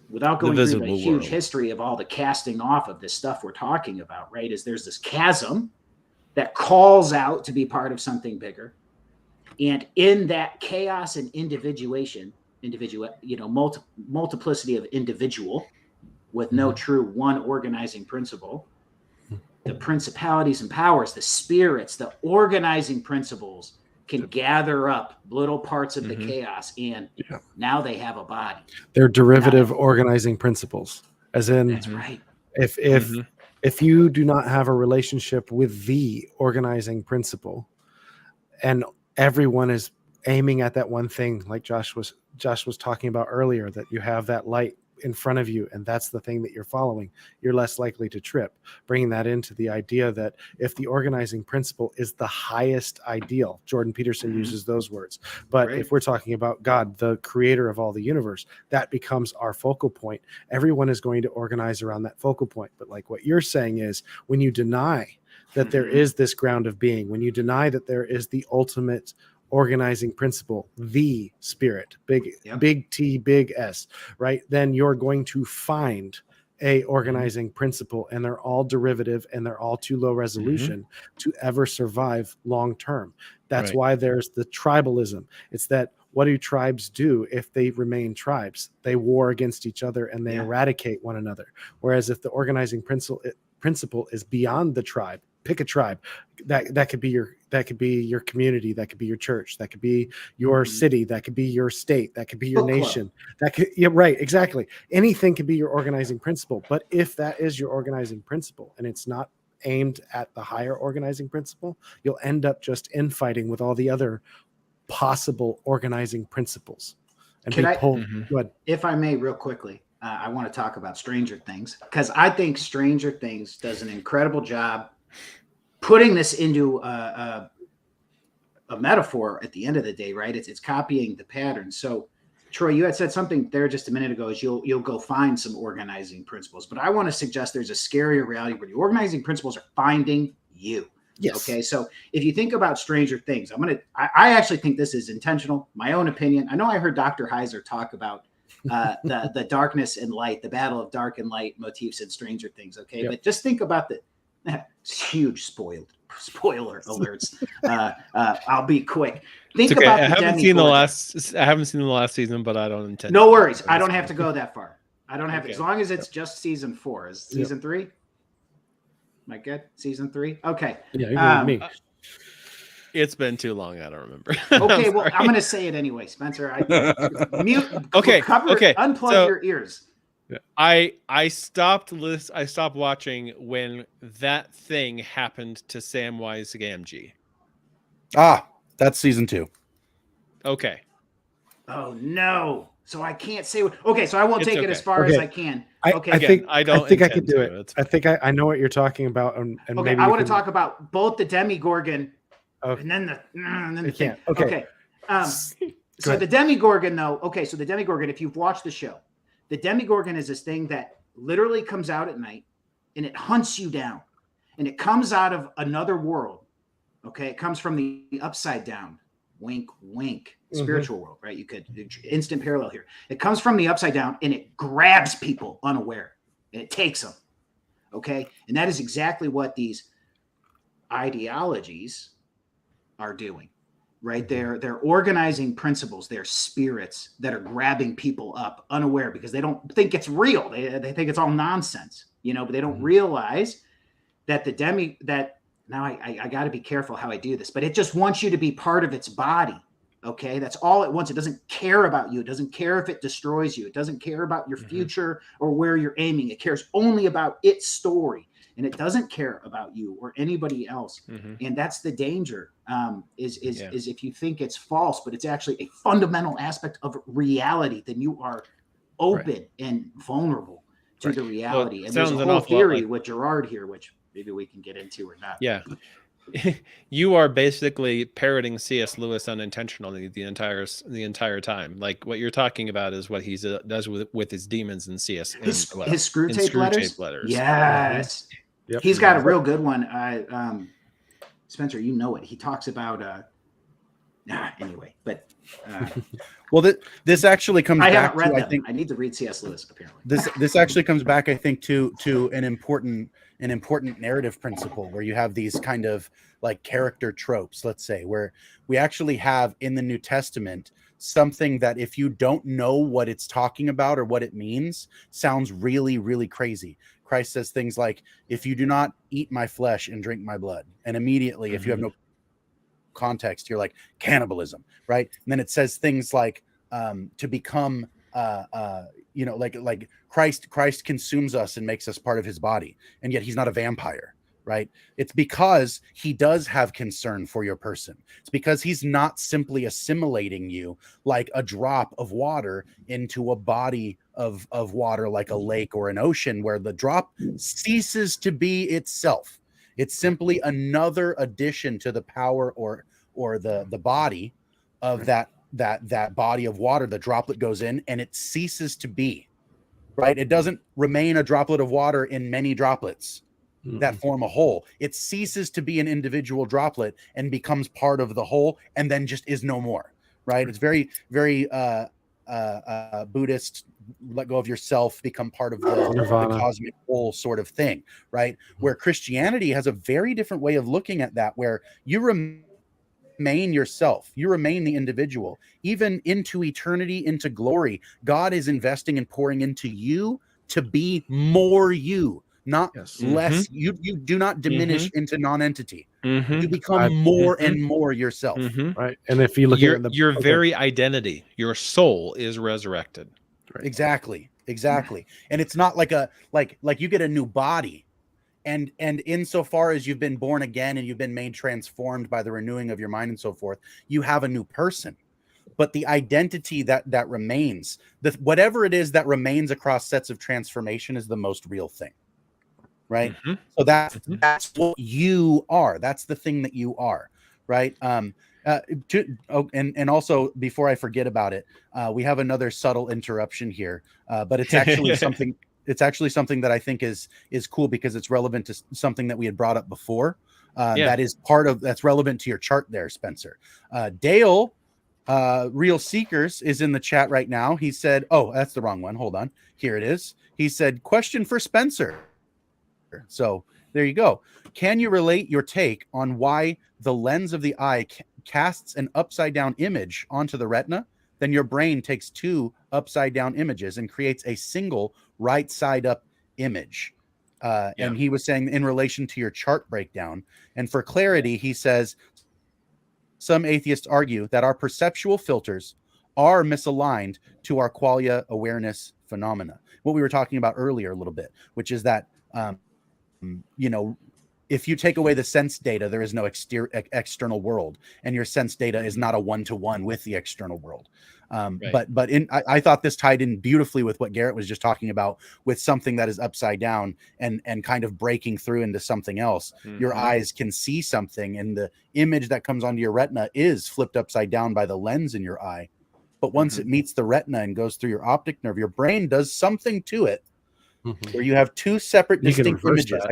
without going through the huge history of all the casting off of this stuff we're talking about, right, is there's this chasm that calls out to be part of something bigger. And in that chaos and multiplicity of individual with no true one organizing principle, the principalities and powers, the spirits, the organizing principles can gather up little parts of the chaos, and now they have a body. They're derivative organizing principles, as in that's right. If you do not have a relationship with the organizing principle, and everyone is aiming at that one thing, like Josh was talking about earlier, that you have that light in front of you and that's the thing that you're following, you're less likely to trip. Bringing that into the idea that if the organizing principle is the highest ideal, Jordan Peterson uses those words, but if we're talking about God, the creator of all the universe, that becomes our focal point. Everyone is going to organize around that focal point. But like what you're saying is, when you deny that there is this ground of being, when you deny that there is the ultimate organizing principle, the spirit, big T, big S, right? Then you're going to find a organizing principle, and they're all derivative and they're all too low resolution to ever survive long term. That's why there's the tribalism. It's that, what do tribes do if they remain tribes? They war against each other and they eradicate one another. Whereas if the organizing principle is beyond the tribe, pick a tribe. That could be your community, that could be your church, that could be your city, that could be your state, that could be your nation. That could exactly. Anything could be your organizing principle. But if that is your organizing principle and it's not aimed at the higher organizing principle, you'll end up just infighting with all the other possible organizing principles. And if I may, real quickly, I want to talk about Stranger Things, because I think Stranger Things does an incredible job putting this into a metaphor at the end of the day, right? It's copying the pattern. So, Troy, you had said something there just a minute ago, is you'll go find some organizing principles. But I want to suggest there's a scarier reality where the organizing principles are finding you. Yes. Okay. So if you think about Stranger Things, I actually think this is intentional. My own opinion. I know I heard Dr. Heiser talk about the darkness and light, the battle of dark and light motifs in Stranger Things. Okay. But just think about huge spoiler alerts. I'll be quick. Think about I haven't seen the last season, but I don't intend. No worries. I don't have to go that far. I don't have to, as long as it's just season 4. Is season 3? Am I good? Season 3? Okay. Yeah, me. It's been too long. I don't remember. Okay, well, I'm going to say it anyway, Spencer. Mute. Okay. Unplug your ears. I stopped watching when that thing happened to Samwise Gamgee. That's season 2. Okay. Oh no. So I can't say so I won't take it as far as I can. I think I can do it. I think I know what you're talking about, and maybe I want to talk about both the Demigorgon and then the thing. Okay. So the Demigorgon, though. Okay, so the Demigorgon, if you've watched the show, the Demigorgon is this thing that literally comes out at night and it hunts you down, and it comes out of another world. Okay, it comes from the upside down. Wink, wink. Spiritual world, right? You could instant parallel here. It comes from the upside down and it grabs people unaware and it takes them. Okay, and that is exactly what these ideologies are doing. Right? They're organizing principles, they're spirits that are grabbing people up unaware because they don't think it's real. They think it's all nonsense, but they don't realize that now I got to be careful how I do this, but it just wants you to be part of its body. Okay. That's all it wants. It doesn't care about you. It doesn't care if it destroys you. It doesn't care about your future or where you're aiming. It cares only about its story. And it doesn't care about you or anybody else. And that's the danger, is if you think it's false, but it's actually a fundamental aspect of reality, then you are open and vulnerable to the reality. And there's a whole theory with Gerard here, which maybe we can get into or not. Yeah. You are basically parroting C.S. Lewis unintentionally the entire time. Like what you're talking about is what he does with his demons and C.S. His screw tape letters. Yes. Yep. He's got a real good one. Spencer, you know it. He talks about anyway, but well, this actually comes I back haven't read to, them. I think I need to read C.S. Lewis apparently. This actually comes back, I think, to an important narrative principle where you have these kind of like character tropes, let's say, where we actually have in the New Testament something that if you don't know what it's talking about or what it means, sounds really, really crazy. Christ says things like, if you do not eat my flesh and drink my blood, and immediately, if you have no context, you're like, cannibalism, right? And then it says things like, to become, like Christ consumes us and makes us part of his body, and yet he's not a vampire, right? It's because he does have concern for your person. It's because he's not simply assimilating you like a drop of water into a body of water, like a lake or an ocean, where the drop ceases to be itself. It's simply another addition to the power or the body of that body of water. The droplet goes in and it ceases to be, right? It doesn't remain a droplet of water in many droplets that form a whole. It ceases to be an individual droplet and becomes part of the whole, and then just is no more, right? It's very, very Buddhist, let go of yourself, become part of the cosmic whole sort of thing, right? Where Christianity has a very different way of looking at that, where you remain yourself, you remain the individual, even into eternity, into glory. God is investing and pouring into you to be more you, not less. You do not diminish into non-entity. You become more and more yourself, right? And if you look at your very identity, your soul is resurrected. Right. Exactly. And it's not like like you get a new body, and insofar as you've been born again and you've been made transformed by the renewing of your mind and so forth, you have a new person. But the identity that remains, whatever it is that remains across sets of transformation, is the most real thing, right? So that's what you are. That's the thing that you are, right? And also, before I forget about it, we have another subtle interruption here, but it's actually something. It's actually something that I think is cool, because it's relevant to something that we had brought up before. That is that's relevant to your chart there, Spencer. Dale, Real Seekers, is in the chat right now. He said, "Oh, that's the wrong one. Hold on. Here it is." He said, "Question for Spencer." So there you go. Can you relate your take on why the lens of the eye casts an upside down image onto the retina? Then your brain takes two upside down images and creates a single right side up image. And he was saying, in relation to your chart breakdown, and for clarity, he says, some atheists argue that our perceptual filters are misaligned to our qualia awareness phenomena. What we were talking about earlier a little bit, which is that, if you take away the sense data, there is no external world, and your sense data is not a one-to-one with the external world. But I thought this tied in beautifully with what Garrett was just talking about, with something that is upside down and kind of breaking through into something else. Your eyes can see something, and the image that comes onto your retina is flipped upside down by the lens in your eye. But once it meets the retina and goes through your optic nerve, your brain does something to it, where you have two separate distinct images.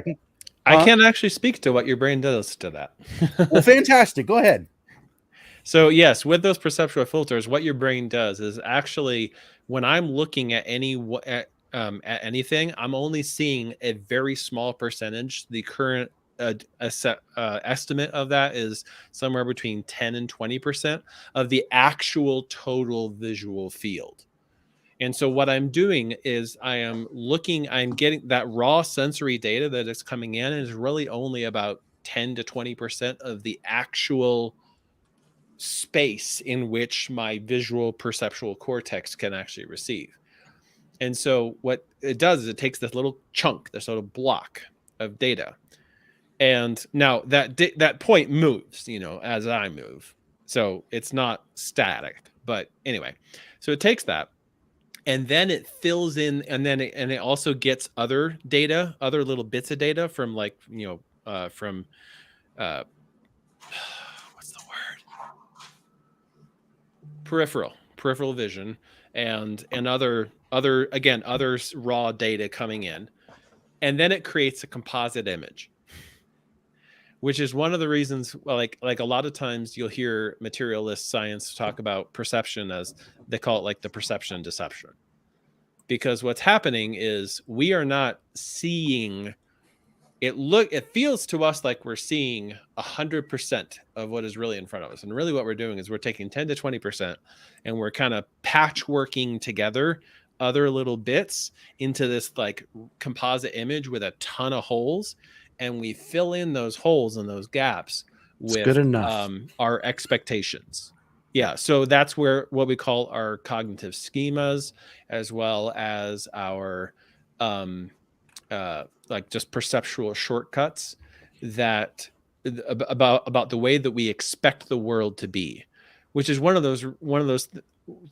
I can't actually speak to what your brain does to that. Well, fantastic. Go ahead. So yes, with those perceptual filters, what your brain does is actually, when I'm looking at anything, I'm only seeing a very small percentage. The current estimate of that is somewhere between 10 and 20% of the actual total visual field. And so what I'm doing is I'm getting that raw sensory data that is coming in is really only about 10 to 20% of the actual space in which my visual perceptual cortex can actually receive. And so what it does is it takes this little chunk, this little block of data. And now that point moves, as I move. So it's not static, but anyway, so it takes that. And then it fills in, and it also gets other data, other little bits of data from what's the word? Peripheral vision, and other raw data coming in, and then it creates a composite image, which is one of the reasons, like a lot of times you'll hear materialist science talk about perception as, they call it like the perception deception. Because what's happening is we are not seeing it feels to us like we're seeing 100% of what is really in front of us. And really what we're doing is we're taking 10 to 20% and we're kind of patchworking together other little bits into this like composite image with a ton of holes. And we fill in those holes and those gaps with good enough. Our expectations. Yeah. So that's where what we call our cognitive schemas, as well as our, like just perceptual shortcuts that about the way that we expect the world to be, which is one of those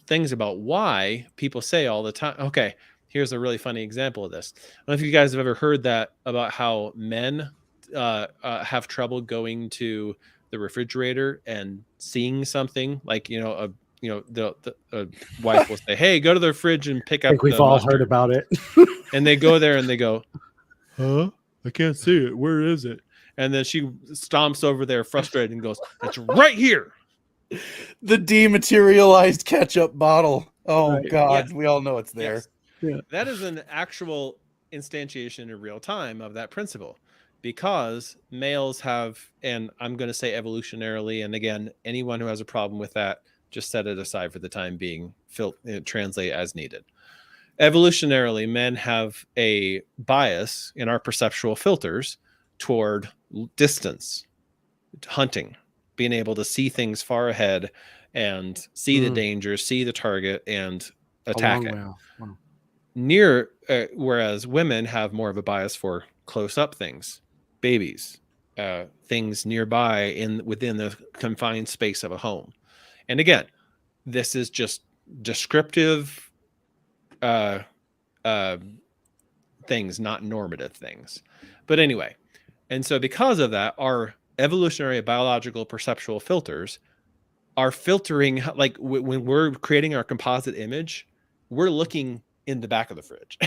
things about why people say all the time, okay, here's a really funny example of this. I don't know if you guys have ever heard that about how men have trouble going to the refrigerator and seeing something like, the wife will say, hey, go to the fridge and pick I up think we've the all mustard. heard about it. And they go there and they go, huh? I can't see it. Where is it? And then she stomps over there frustrated and goes, it's right here. The dematerialized ketchup bottle. Oh, Right. God. Yes. We all know it's there. Yes. Yeah. That is an actual instantiation in real time of that principle, because males have, and I'm going to say evolutionarily, and again, anyone who has a problem with that, just set it aside for the time being, translate as needed. Evolutionarily, men have a bias in our perceptual filters toward distance, hunting, being able to see things far ahead and see the danger, see the target, and attack it. Wow. Whereas women have more of a bias for close-up things, babies, things nearby within the confined space of a home. And again, this is just descriptive things, not normative things. But anyway, and so because of that, our evolutionary biological perceptual filters are filtering, like when we're creating our composite image, we're looking in the back of the fridge.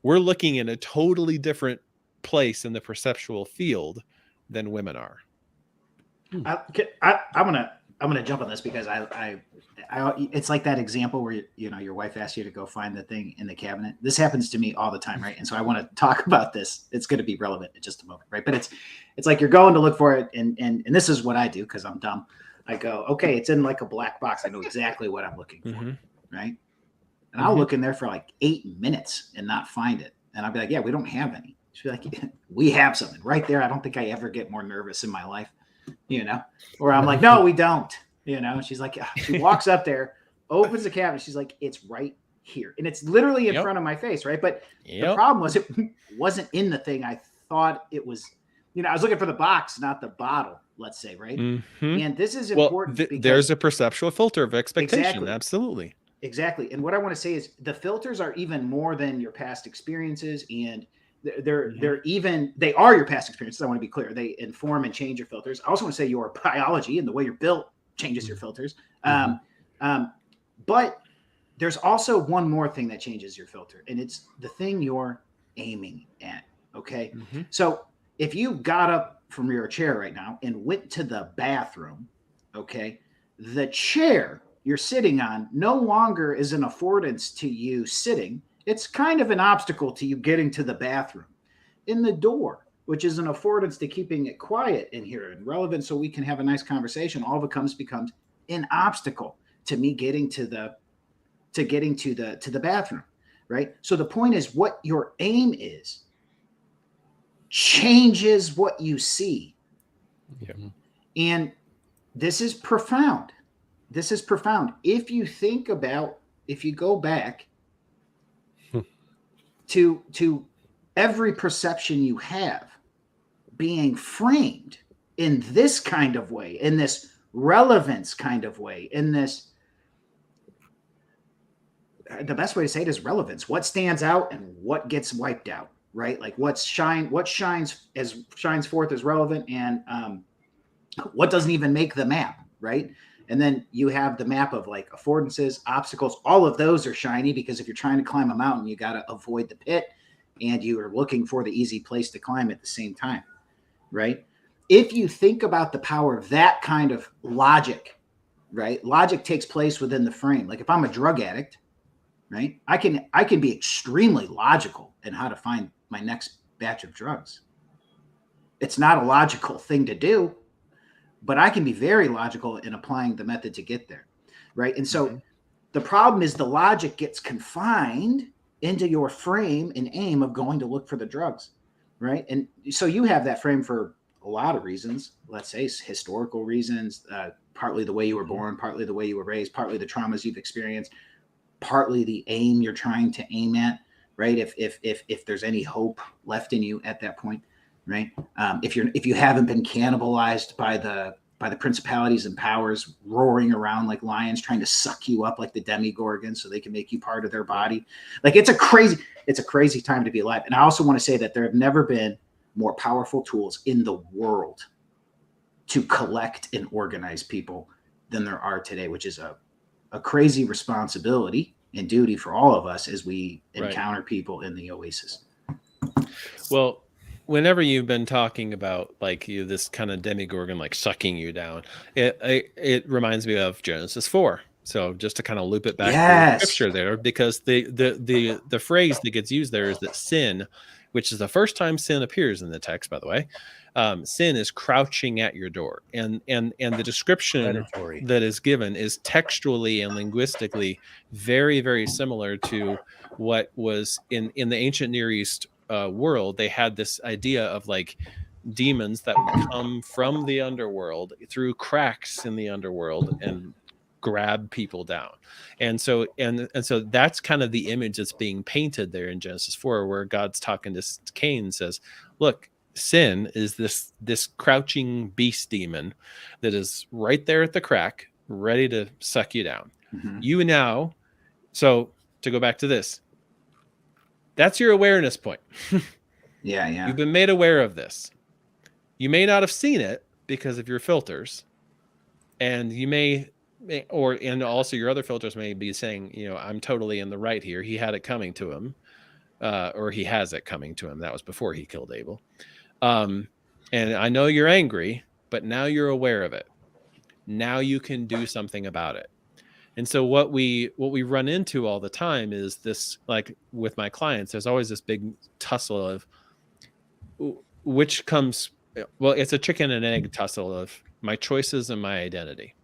We're looking in a totally different place in the perceptual field than women are. I'm gonna jump on this because I it's like that example where your wife asks you to go find the thing in the cabinet. This happens to me all the time, right? And so I want to talk about this. It's going to be relevant in just a moment, right? But it's like you're going to look for it, and this is what I do because I'm dumb. I go, okay, it's in like a black box. I know exactly what I'm looking for, right? And I'll look in there for like 8 minutes and not find it, and I'll be like, yeah, we don't have any. She'll be like, we have something right there. I don't think I ever get more nervous in my life. Or I'm like, no, we don't, she's like, she walks up there, opens the cabinet. She's like, it's right here. And it's literally in front of my face. Right. But the problem was it wasn't in the thing. I thought it was, I was looking for the box, not the bottle, let's say. Right. And this is important. Because there's a perceptual filter of expectation. Exactly. Absolutely. Exactly. And what I want to say is the filters are even more than your past experiences, and they are your past experiences. I want to be clear. They inform and change your filters. I also want to say your biology and the way you're built changes your filters. But there's also one more thing that changes your filter, and it's the thing you're aiming at. Okay. So if you got up from your chair right now and went to the bathroom, okay, the chair you're sitting on no longer is an affordance to you sitting. It's kind of an obstacle to you getting to the bathroom. In the door, which is an affordance to keeping it quiet in here and relevant so we can have a nice conversation, all of it becomes an obstacle to me getting to the bathroom, right? So the point is, what your aim is changes what you see. And this is profound. If you go back to every perception you have being framed in this kind of way, in this relevance kind of way, in this, the best way to say it is relevance. What stands out and what gets wiped out, right? Like what shines forth as relevant, and what doesn't even make the map, right? And then you have the map of like affordances, obstacles. All of those are shiny because if you're trying to climb a mountain, you got to avoid the pit, and you are looking for the easy place to climb at the same time, right? If you think about the power of that kind of logic, right? Logic takes place within the frame. Like if I'm a drug addict, right? I can be extremely logical in how to find my next batch of drugs, It's not a logical thing to do, but I can be very logical in applying the method to get there, right? And so the problem is the logic gets confined into your frame and aim of going to look for the drugs, right? And so you have that frame for a lot of reasons. Let's say historical reasons, partly the way you were born, partly the way you were raised, partly the traumas you've experienced, partly the aim you're trying to aim at, right? If there's any hope left in you at that point, right? If you haven't been cannibalized by the principalities and powers roaring around like lions trying to suck you up like the demigorgon so they can make you part of their body. Like it's a crazy time to be alive. And I also want to say that there have never been more powerful tools in the world to collect and organize people than there are today, which is a crazy responsibility and duty for all of us as we encounter people in the oasis. Well, whenever you've been talking about like this kind of demigorgon like sucking you down, it reminds me of Genesis 4. So just to kind of loop it back to the scripture there, because the phrase that gets used there is that sin, which is the first time sin appears in the text, by the way, sin is crouching at your door, and the description that is given is textually and linguistically very, very similar to what was in the ancient Near East world. They had this idea of like demons that would come from the underworld through cracks in the underworld and grab people down. And so that's kind of the image that's being painted there in Genesis 4, where God's talking to Cain and says, look, sin is this crouching beast demon that is right there at the crack, ready to suck you down. You now, so to go back to this, that's your awareness point. Yeah. You've been made aware of this. You may not have seen it because of your filters, and you and also your other filters may be saying, I'm totally in the right here. He had it coming to him, or he has it coming to him. That was before he killed Abel. And I know you're angry, but now you're aware of it. Now you can do something about it. And so what we run into all the time is this, like with my clients, there's always this big tussle of which comes, well, it's a chicken and egg tussle of my choices and my identity.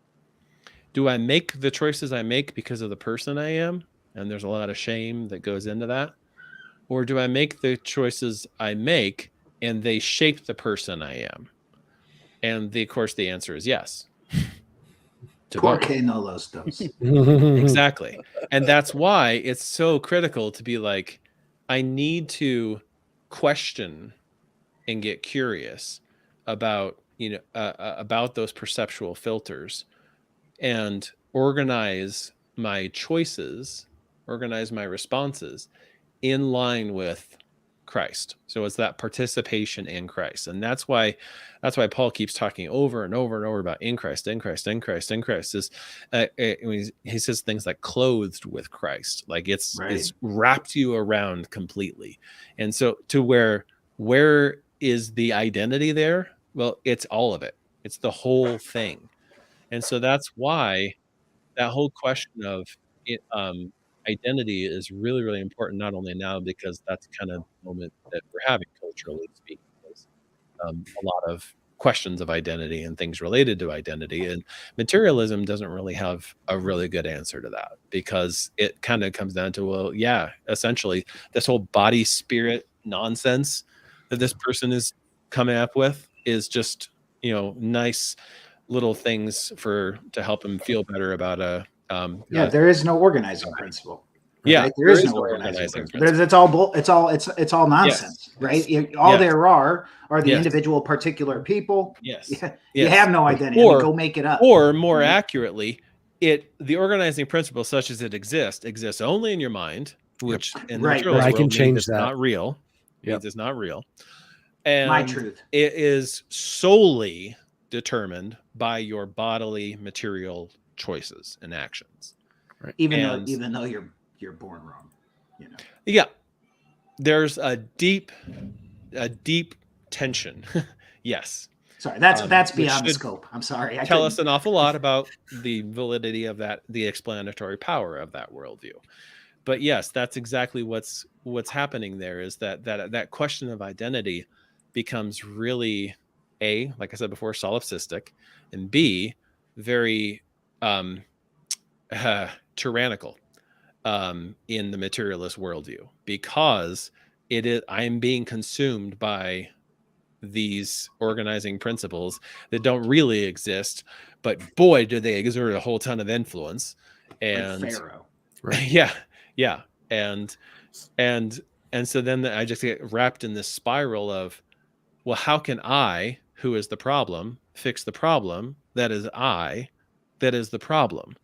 Do I make the choices I make because of the person I am? And there's a lot of shame that goes into that. Or do I make the choices I make and they shape the person I am? And of course, the answer is yes. Porque no los dos. Exactly. And that's why it's so critical to be like, I need to question and get curious about, about those perceptual filters and organize my choices, organize my responses in line with Christ. So it's that participation in Christ. And that's why Paul keeps talking over and over and over about in Christ, in Christ, in Christ, in Christ. Is he says things like clothed with Christ, like it's wrapped you around completely. And so to where is the identity there? Well, it's all of it. It's the whole thing. And so that's why that whole question of identity is really, really important, not only now, because that's kind of the moment that we're having culturally speaking. There's a lot of questions of identity and things related to identity. And materialism doesn't really have a really good answer to that, because it kind of comes down to, well, yeah, essentially this whole body spirit nonsense that this person is coming up with is just, nice little things to help him feel better about there is no organizing principle. Right? Yeah, there is no organizing principle. It's all nonsense, right? There are the individual particular people. Yes. You have no identity. Go make it up. Or more accurately, the organizing principle, such as it exists only in your mind, which in the materialist I world can change that. Not real. Means it's not real. And my truth. It is solely determined by your bodily material choices and actions. Right. Even though you're born wrong. Yeah. There's a deep tension. Yes. Sorry, that's beyond the scope. I'm sorry. Tell us an awful lot about the validity of that, the explanatory power of that worldview. But yes, that's exactly what's happening there, is that question of identity becomes really A, like I said before, solipsistic, and B, very tyrannical in the materialist worldview, because I'm being consumed by these organizing principles that don't really exist, but boy, do they exert a whole ton of influence. And like Pharaoh. Right. yeah. And so then I just get wrapped in this spiral of, well, how can I, who is the problem, fix the problem that is the problem?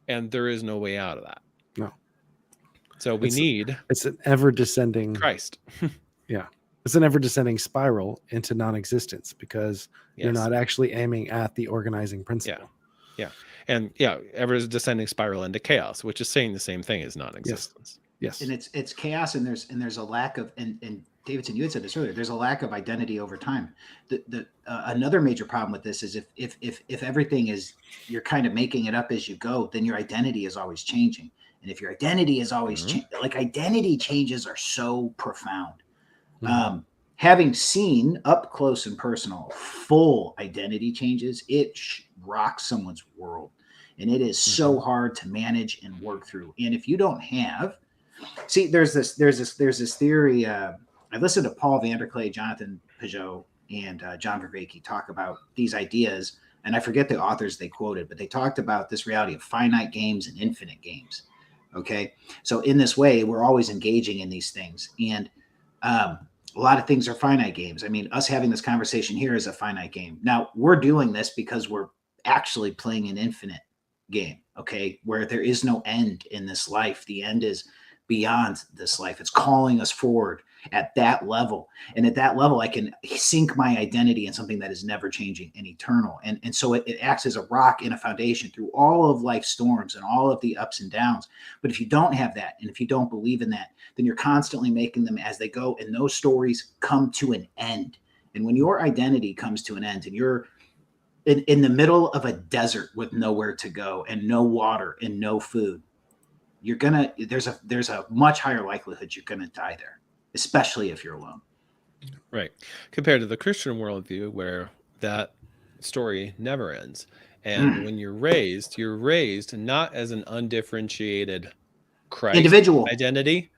And there is no way out of that. No. So it's an ever descending Christ. Yeah. It's an ever descending spiral into non-existence, because you're not actually aiming at the organizing principle. Yeah. And ever descending spiral into chaos, which is saying the same thing as non-existence. Yes. And it's chaos, and there's a lack of, and Davidson, you had said this earlier, there's a lack of identity over time. The another major problem with this is if everything is, you're kind of making it up as you go, then your identity is always changing. And if your identity is always like, identity changes are so profound. Having seen up close and personal full identity changes, it rocks someone's world, and it is so hard to manage and work through. And if you don't have, there's this theory. I listened to Paul Vanderklay, Jonathan Peugeot, and John Vervaeke talk about these ideas, and I forget the authors they quoted, but they talked about this reality of finite games and infinite games. Okay, so in this way, we're always engaging in these things, and a lot of things are finite games. I mean, us having this conversation here is a finite game. Now, we're doing this because we're actually playing an infinite game, okay, where there is no end in this life. The end is beyond this life. It's calling us forward at that level. And at that level, I can sink my identity in something that is never changing and eternal. And so it acts as a rock and a foundation through all of life's storms and all of the ups and downs. But if you don't have that, and if you don't believe in that, then you're constantly making them as they go. And those stories come to an end. And when your identity comes to an end, and you're in the middle of a desert with nowhere to go and no water and no food, there's a much higher likelihood you're gonna die there, especially if you're alone. Right. Compared to the Christian worldview, where that story never ends. And when you're raised not as an undifferentiated Christ individual identity,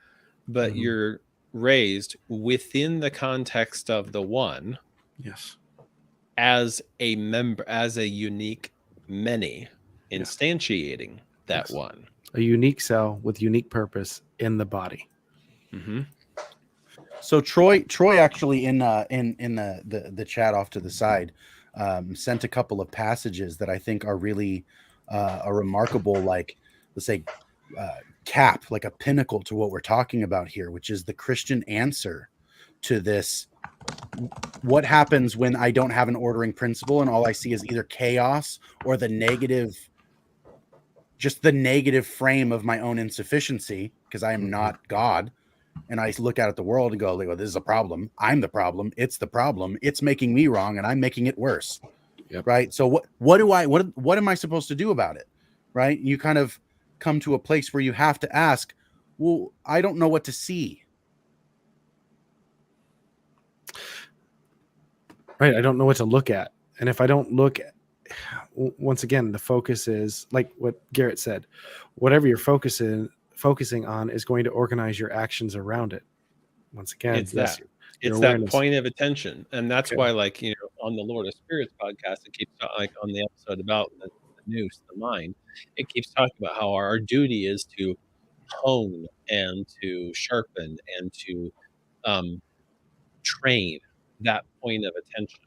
but you're raised within the context of the one. Yes. As a member, as a unique many, instantiating that one. A unique cell with unique purpose in the body. So Troy actually in the chat off to the side sent a couple of passages that I think are really a remarkable, like, let's say, cap, like a pinnacle to what we're talking about here, which is the Christian answer to this. What happens when I don't have an ordering principle and all I see is either chaos or the negative frame of my own insufficiency, because I am not God. And I look out at the world and go, well, this is a problem. I'm the problem. It's the problem. It's making me wrong, and I'm making it worse. Yep. Right. So what am I supposed to do about it? Right. You kind of come to a place where you have to ask, well, I don't know what to see. Right. I don't know what to look at. And if I don't look at, once again, the focus is like what Garrett said, whatever you're focusing on is going to organize your actions around it. Once again, it's that point of attention. And that's why, like, on the Lord of Spirits podcast, it keeps, like, on the episode about the nous, the mind, it keeps talking about how our duty is to hone and to sharpen and to train that point of attention.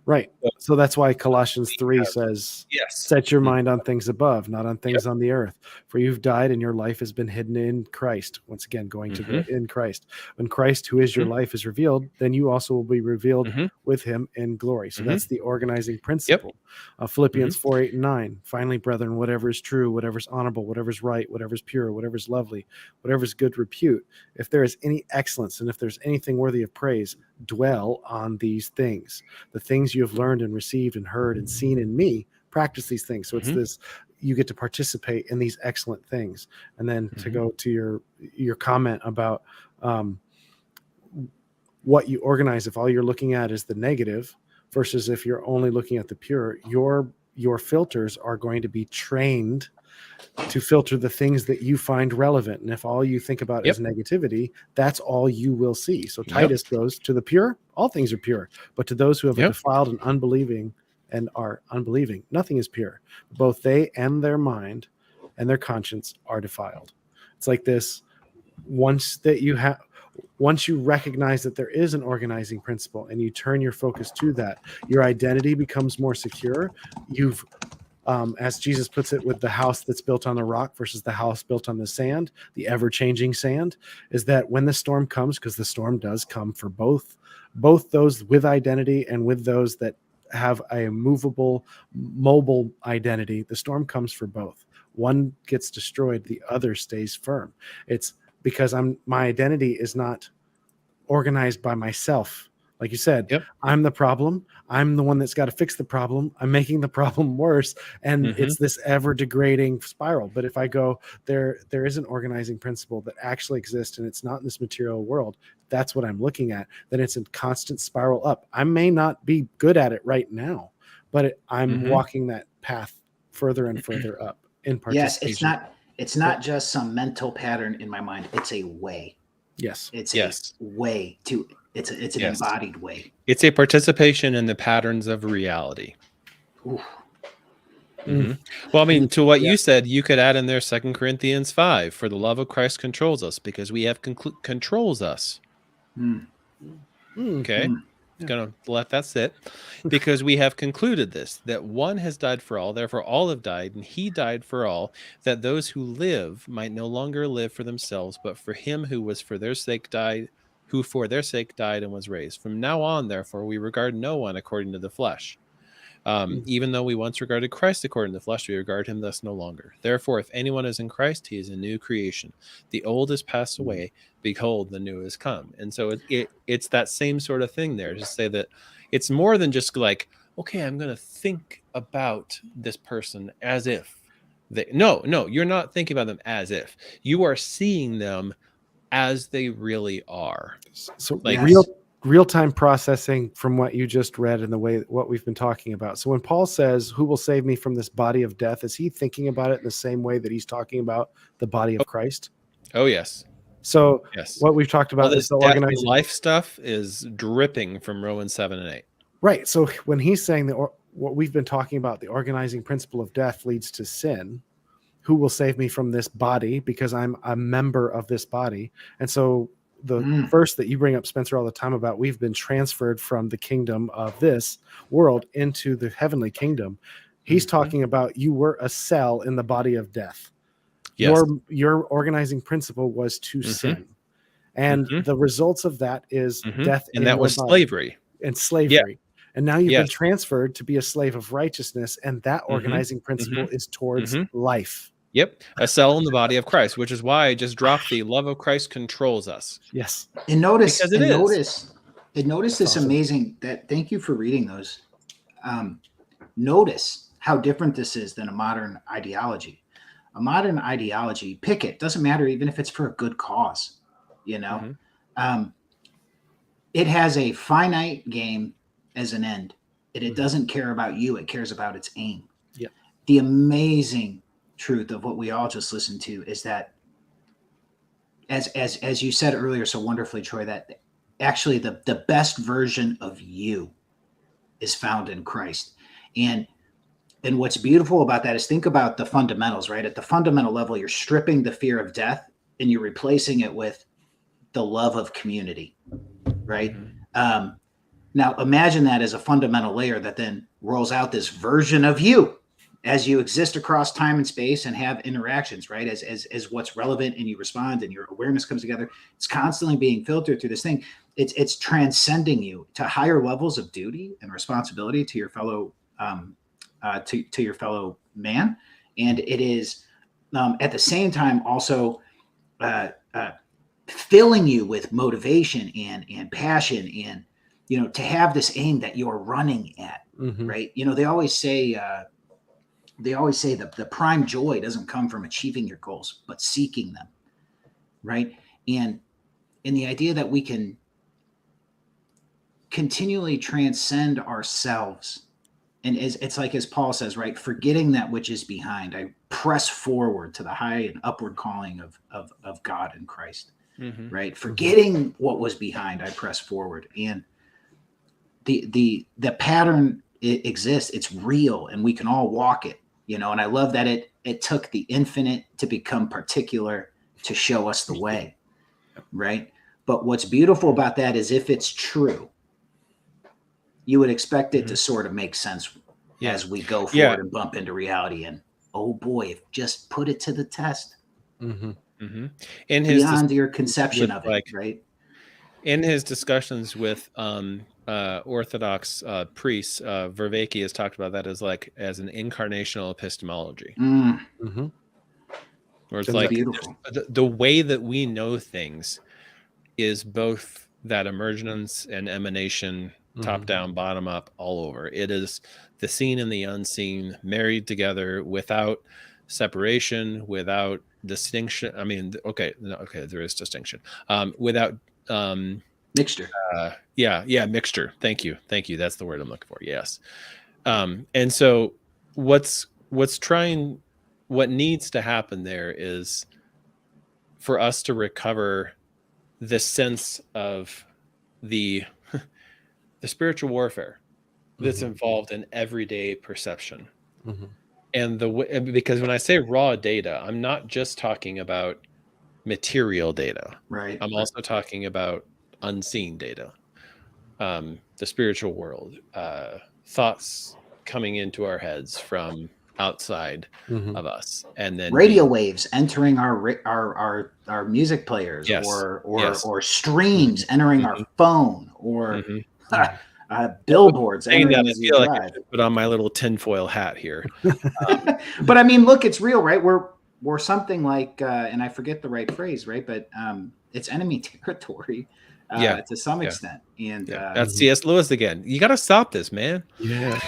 Right. So that's why Colossians 3 says, set your mind on things above, not on things on the earth. For you've died and your life has been hidden in Christ. Once again, going to in Christ. When Christ, who is your life, is revealed, then you also will be revealed with him in glory. So that's the organizing principle. Philippians 4:8-9. Finally, brethren, whatever is true, whatever is honorable, whatever is right, whatever is pure, whatever is lovely, whatever is good repute, if there is any excellence and if there's anything worthy of praise, dwell on these things. The things you have learned and received and heard and seen in me, practice these things. So it's this, you get to participate in these excellent things. And then to go to your comment about what you organize, if all you're looking at is the negative versus if you're only looking at the pure, your filters are going to be trained to filter the things that you find relevant. And if all you think about is negativity, that's all you will see. So Titus goes, to the pure, all things are pure, but to those who have a defiled and unbelieving and are unbelieving, nothing is pure. Both they and their mind and their conscience are defiled. It's like this. Once you recognize that there is an organizing principle and you turn your focus to that, your identity becomes more secure. You've, as Jesus puts it, with the house that's built on the rock versus the house built on the sand, the ever-changing sand, is that when the storm comes, because the storm does come for both those with identity and with those that have a mobile identity, the storm comes for both. One gets destroyed, the other stays firm. It's because my identity is not organized by myself. Like you said, I'm the problem. I'm the one that's got to fix the problem. I'm making the problem worse. And it's this ever degrading spiral. But if I go, there is an organizing principle that actually exists and it's not in this material world, that's what I'm looking at, then it's a constant spiral up. I may not be good at it right now, but I'm walking that path further and further up in participation. Yes, it's not just some mental pattern in my mind. It's a way. Yes. It's a way to, it's an embodied way. It's a participation in the patterns of reality. Ooh. Well, I mean, to what you said, you could add in there 2 Corinthians 5, for the love of Christ controls us because we have controls us. Okay. Gonna let that sit, because we have concluded this, that one has died for all, therefore all have died, and he died for all, that those who live might no longer live for themselves, but for him who was for their sake died, who for their sake died and was raised. From now on, therefore, we regard no one according to the flesh. Even though we once regarded Christ according to the flesh, we regard him thus no longer. Therefore, if anyone is in Christ, he is a new creation. The old has passed away. Behold, the new has come. And so it's that same sort of thing there, to say that it's more than just like, okay, I'm going to think about this person as if they, no, you're not thinking about them as if. You are seeing them as they really are. So like real-time processing from what you just read and the way what we've been talking about. So when Paul says, who will save me from this body of death, is he thinking about it in the same way that he's talking about the body of Christ? Oh, yes. So what we've talked about is the organized life stuff is dripping from Romans 7 and 8. Right. So when he's saying that what we've been talking about, the organizing principle of death leads to sin, who will save me from this body because I'm a member of this body. And so the verse that you bring up, Spencer, all the time about we've been transferred from the kingdom of this world into the heavenly kingdom. He's talking about you were a cell in the body of death. Yes. Your organizing principle was to sin. And the results of that is death. And that was slavery. And slavery. Yeah. And now you've been transferred to be a slave of righteousness. And that organizing principle is towards life. Yep. A cell in the body of Christ, which is why I just dropped the love of Christ controls us. Yes. And notice this amazing that, thank you for reading those. Notice how different this is than a modern ideology. A modern ideology, pick it, doesn't matter even if it's for a good cause, you know. It has a finite game as an end. It doesn't care about you, it cares about its aim. Yep. The amazing truth of what we all just listened to is that, as you said earlier so wonderfully, Troy, that actually the best version of you is found in Christ. And what's beautiful about that is, think about the fundamentals, right? At the fundamental level, you're stripping the fear of death and you're replacing it with the love of community, right? Now imagine that as a fundamental layer that then rolls out this version of you as you exist across time and space and have interactions, right? As what's relevant and you respond and your awareness comes together, it's constantly being filtered through this thing. It's transcending you to higher levels of duty and responsibility to your fellow to your fellow man. And it is at the same time also filling you with motivation and passion, and, you know, to have this aim that you're running at, right? You know, they always say that the prime joy doesn't come from achieving your goals, but seeking them, right? And in the idea that we can continually transcend ourselves. And it's like, as Paul says, right, forgetting that which is behind, I press forward to the high and upward calling of God in Christ, right? Forgetting what was behind, I press forward. And the pattern, it exists, it's real, and we can all walk it, you know. And I love that it took the infinite to become particular to show us the way, right? But what's beautiful about that is, if it's true, you would expect it to sort of make sense as we go forward and bump into reality. And oh boy, just put it to the test. In beyond your conception of it, right? In his discussions with Orthodox priests, Vervaeke has talked about that as an incarnational epistemology. Where it's like the way that we know things is both that emergence and emanation, top down, bottom up, all over. It is the seen and the unseen married together without separation, without distinction. I mean, there is distinction. Without mixture. Mixture. Thank you. That's the word I'm looking for. Yes. And so what needs to happen there is for us to recover this sense of the spiritual warfare that's involved in everyday perception. And because when I say raw data, I'm not just talking about material data. Right. I'm also talking about unseen data, the spiritual world, thoughts coming into our heads from outside of us, and then radio waves entering our music players, or streams entering our phone, or billboards entering as you drive. I should put on my little tinfoil hat here. But I mean, look, it's real, right? We're something like, and I forget the right phrase, right? But it's enemy territory. To some extent. And that's C.S. Lewis again. You got to stop this, man. Yeah.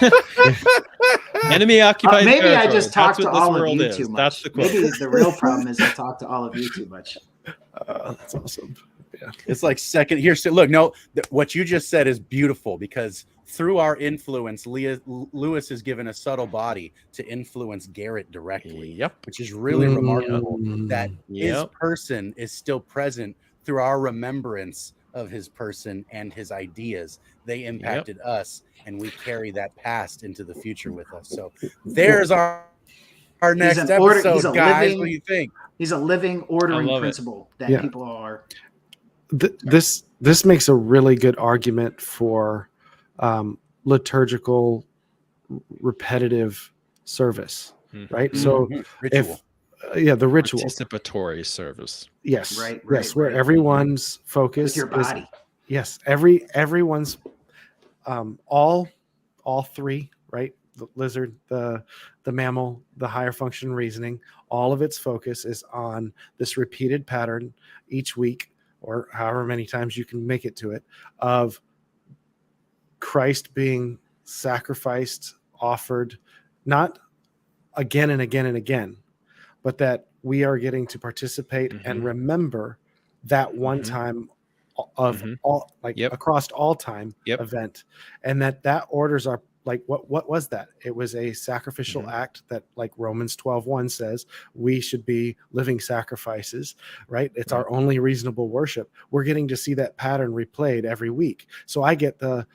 Enemy occupied maybe territory. I just talk to all of you too much. That's the quote. Maybe the real problem is I talk to all of you too much. That's awesome. Yeah. It's like second here. So look, what you just said is beautiful, because through our influence, Lewis has given a subtle body to influence Garrett directly. Which is really remarkable that his person is still present through our remembrance of his person and his ideas. They impacted us, and we carry that past into the future with us. So there's our next episode, guys. What do you think? He's a living ordering principle that people are. This makes a really good argument for liturgical repetitive service, right? So ritual. The ritual, participatory service. Yes, right. Where everyone's focus with your body. Everyone's all three, right? The lizard, the mammal, the higher function reasoning, all of its focus is on this repeated pattern each week, or however many times you can make it to it, of Christ being sacrificed, offered, not again and again and again, but that we are getting to participate and remember that one time of all, across all time event, and that orders our, like, what was that? It was a sacrificial act that, like Romans 12:1 says, we should be living sacrifices, right? It's our only reasonable worship. We're getting to see that pattern replayed every week. So I get the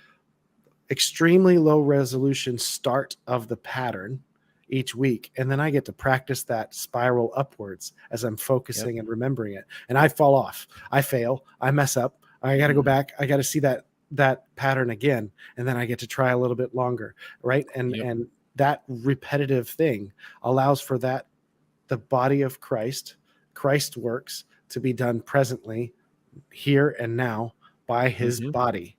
extremely low resolution start of the pattern each week, and then I get to practice that spiral upwards as I'm focusing and remembering it. And I fall off, I fail, I mess up, I got to go back, I got to see that pattern again, and then I get to try a little bit longer, right? And that repetitive thing allows for that, the body of Christ works to be done presently, here and now, by his body.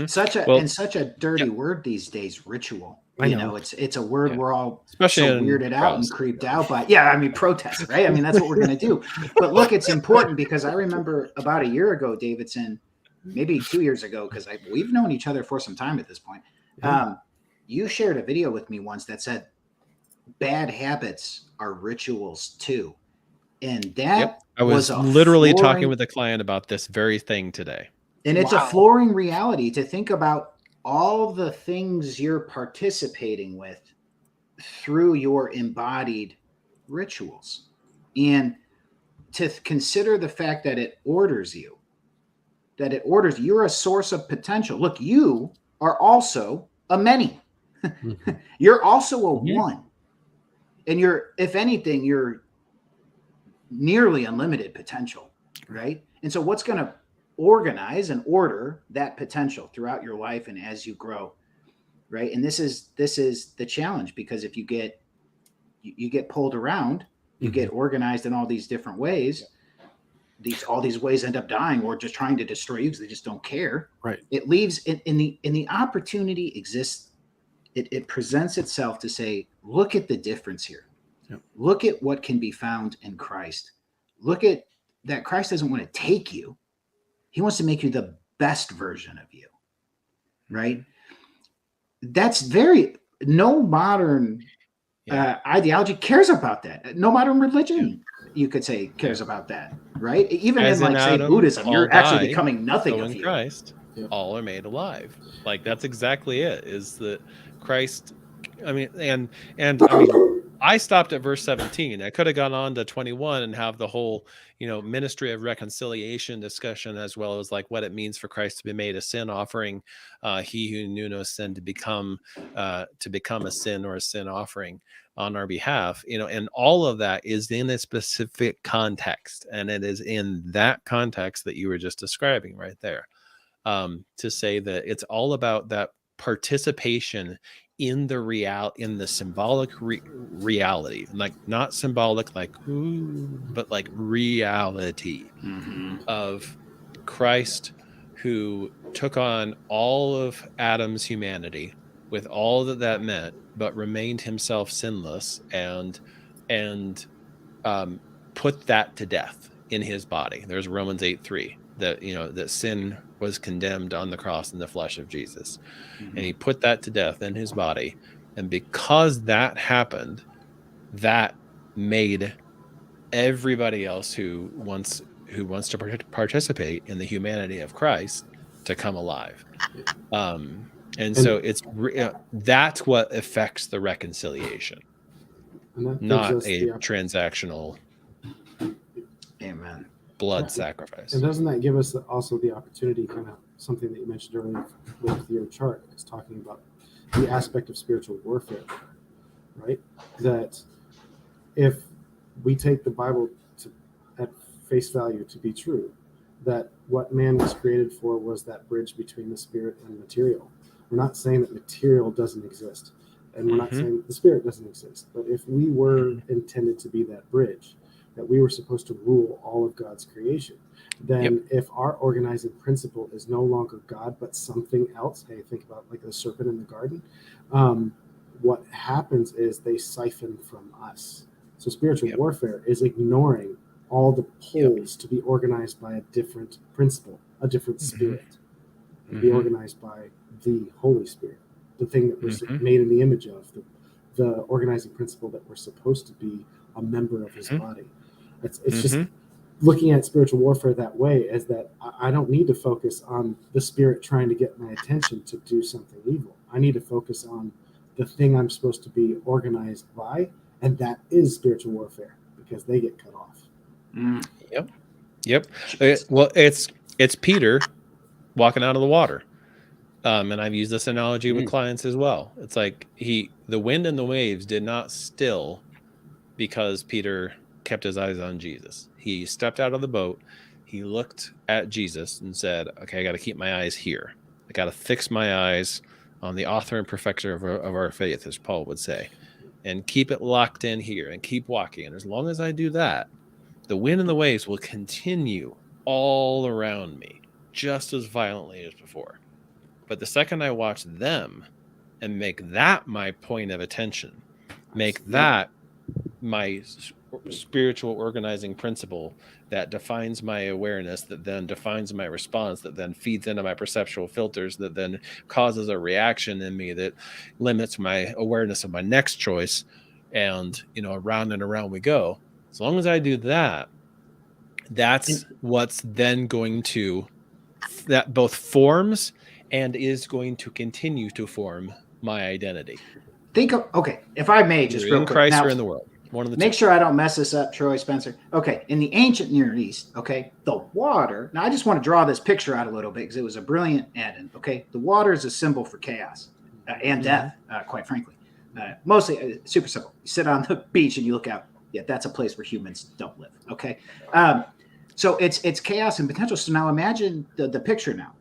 Such a dirty word these days, ritual. You know, it's a word we're all especially so weirded out and creeped out by. Yeah, I mean, protest, right? I mean, that's what we're going to do. But look, it's important, because I remember about a year ago, Davidson, maybe 2 years ago, because we've known each other for some time at this point. You shared a video with me once that said bad habits are rituals too. And that I was literally talking with a client about this very thing today. And it's a flooring reality to think about all the things you're participating with through your embodied rituals, and to consider the fact that it orders you, you're a source of potential. Look, you are also a many. You're also a one. And if anything, you're nearly unlimited potential, right? And so what's going to organize and order that potential throughout your life and as you grow, right? And this is the challenge, because if you get pulled around, you get organized in all these different ways. All these ways end up dying or just trying to destroy you because they just don't care. Right. It leaves in the opportunity exists. It presents itself to say, look at the difference here. Yep. Look at what can be found in Christ. Look at that. Christ doesn't want to take you. He wants to make you the best version of you. Right. That's no modern ideology cares about that. No modern religion, you could say, cares about that. Right. Even As in say Buddhism, you're actually becoming nothing of you. Christ, all are made alive. Like that's exactly it, is that Christ. I mean, and I mean, I stopped at verse 17. I could have gone on to 21 and have the whole, ministry of reconciliation discussion, as well as like what it means for Christ to be made a sin offering, he who knew no sin to become a sin or a sin offering on our behalf, and all of that is in a specific context, and it is in that context that you were just describing right there, to say that it's all about that participation in the symbolic reality, like not symbolic, like ooh, but like reality of Christ, who took on all of Adam's humanity with all that meant, but remained himself sinless and put that to death in his body. There's Romans 8:3 that that sin was condemned on the cross in the flesh of Jesus, and he put that to death in his body. And because that happened, that made everybody else who wants to participate in the humanity of Christ to come alive. And so it's that's what affects the reconciliation, not a transactional blood sacrifice. And doesn't that give us also the opportunity, kind of something that you mentioned earlier with your chart, is talking about the aspect of spiritual warfare, right? That if we take the Bible at face value to be true, that what man was created for was that bridge between the spirit and material. We're not saying that material doesn't exist, and we're not saying that the spirit doesn't exist. But if we were intended to be that bridge, that we were supposed to rule all of God's creation, then if our organizing principle is no longer God, but something else, hey, think about like the serpent in the garden, what happens is they siphon from us. So spiritual warfare is ignoring all the poles to be organized by a different principle, a different spirit, and be organized by the Holy Spirit, the thing that we're made in the image of, the organizing principle that we're supposed to be a member of his body. It's just looking at spiritual warfare that way, is that I don't need to focus on the spirit trying to get my attention to do something evil. I need to focus on the thing I'm supposed to be organized by, and that is spiritual warfare, because they get cut off. Well, it's Peter walking out of the water, and I've used this analogy with clients as well. It's like the wind and the waves did not still because Peter kept his eyes on Jesus. He stepped out of the boat, he looked at Jesus and said, okay, I got to keep my eyes here. I got to fix my eyes on the author and perfecter of our faith, as Paul would say, and keep it locked in here and keep walking. And as long as I do that, the wind and the waves will continue all around me just as violently as before. But the second I watch them and make that my point of attention, make that my spiritual organizing principle that defines my awareness, that then defines my response, that then feeds into my perceptual filters, that then causes a reaction in me that limits my awareness of my next choice, and around and around we go. As long as I do that, that's what's then going to both forms and is going to continue to form my identity. Think of, okay, if I may, just real in quick. Christ Now, or in the world. One of the make two. sure I don't mess this up, Troy, Spencer. Okay, in the ancient Near East, okay, the water. Now, I just want to draw this picture out a little bit because it was a brilliant add-in. Okay, the water is a symbol for chaos and death, quite frankly. Mostly super simple. You sit on the beach and you look out. Yeah, that's a place where humans don't live. Okay, so it's chaos and potential. So now imagine the picture. Now,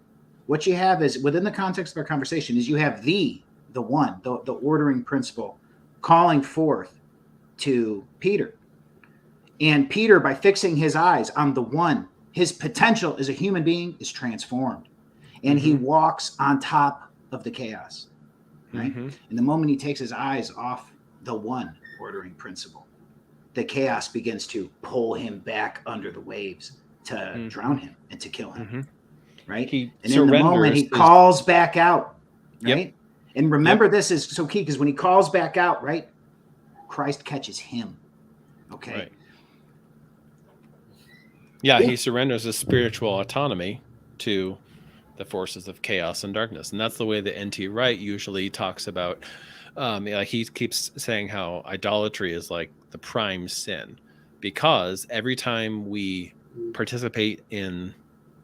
what you have is within the context of our conversation is you have the one, the ordering principle, calling forth to Peter. And Peter, by fixing his eyes on the one, his potential as a human being is transformed. And he walks on top of the chaos, right? And the moment he takes his eyes off the one ordering principle, the chaos begins to pull him back under the waves to drown him and to kill him, right? And in the moment he calls back out, right? Yep. And remember, this is so key because when he calls back out, right, Christ catches him. Okay. Right. Yeah, he surrenders his spiritual autonomy to the forces of chaos and darkness. And that's the way that N.T. Wright usually talks about. Like he keeps saying how idolatry is like the prime sin, because every time we participate in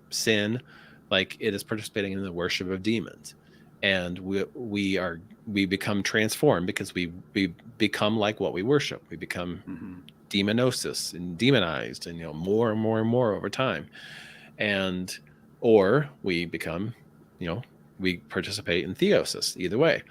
sin, like it is participating in the worship of demons. And we become transformed because we become like what we worship. We become demonisis and demonized, and more and more and more over time. And or we become, we participate in theosis. Either way.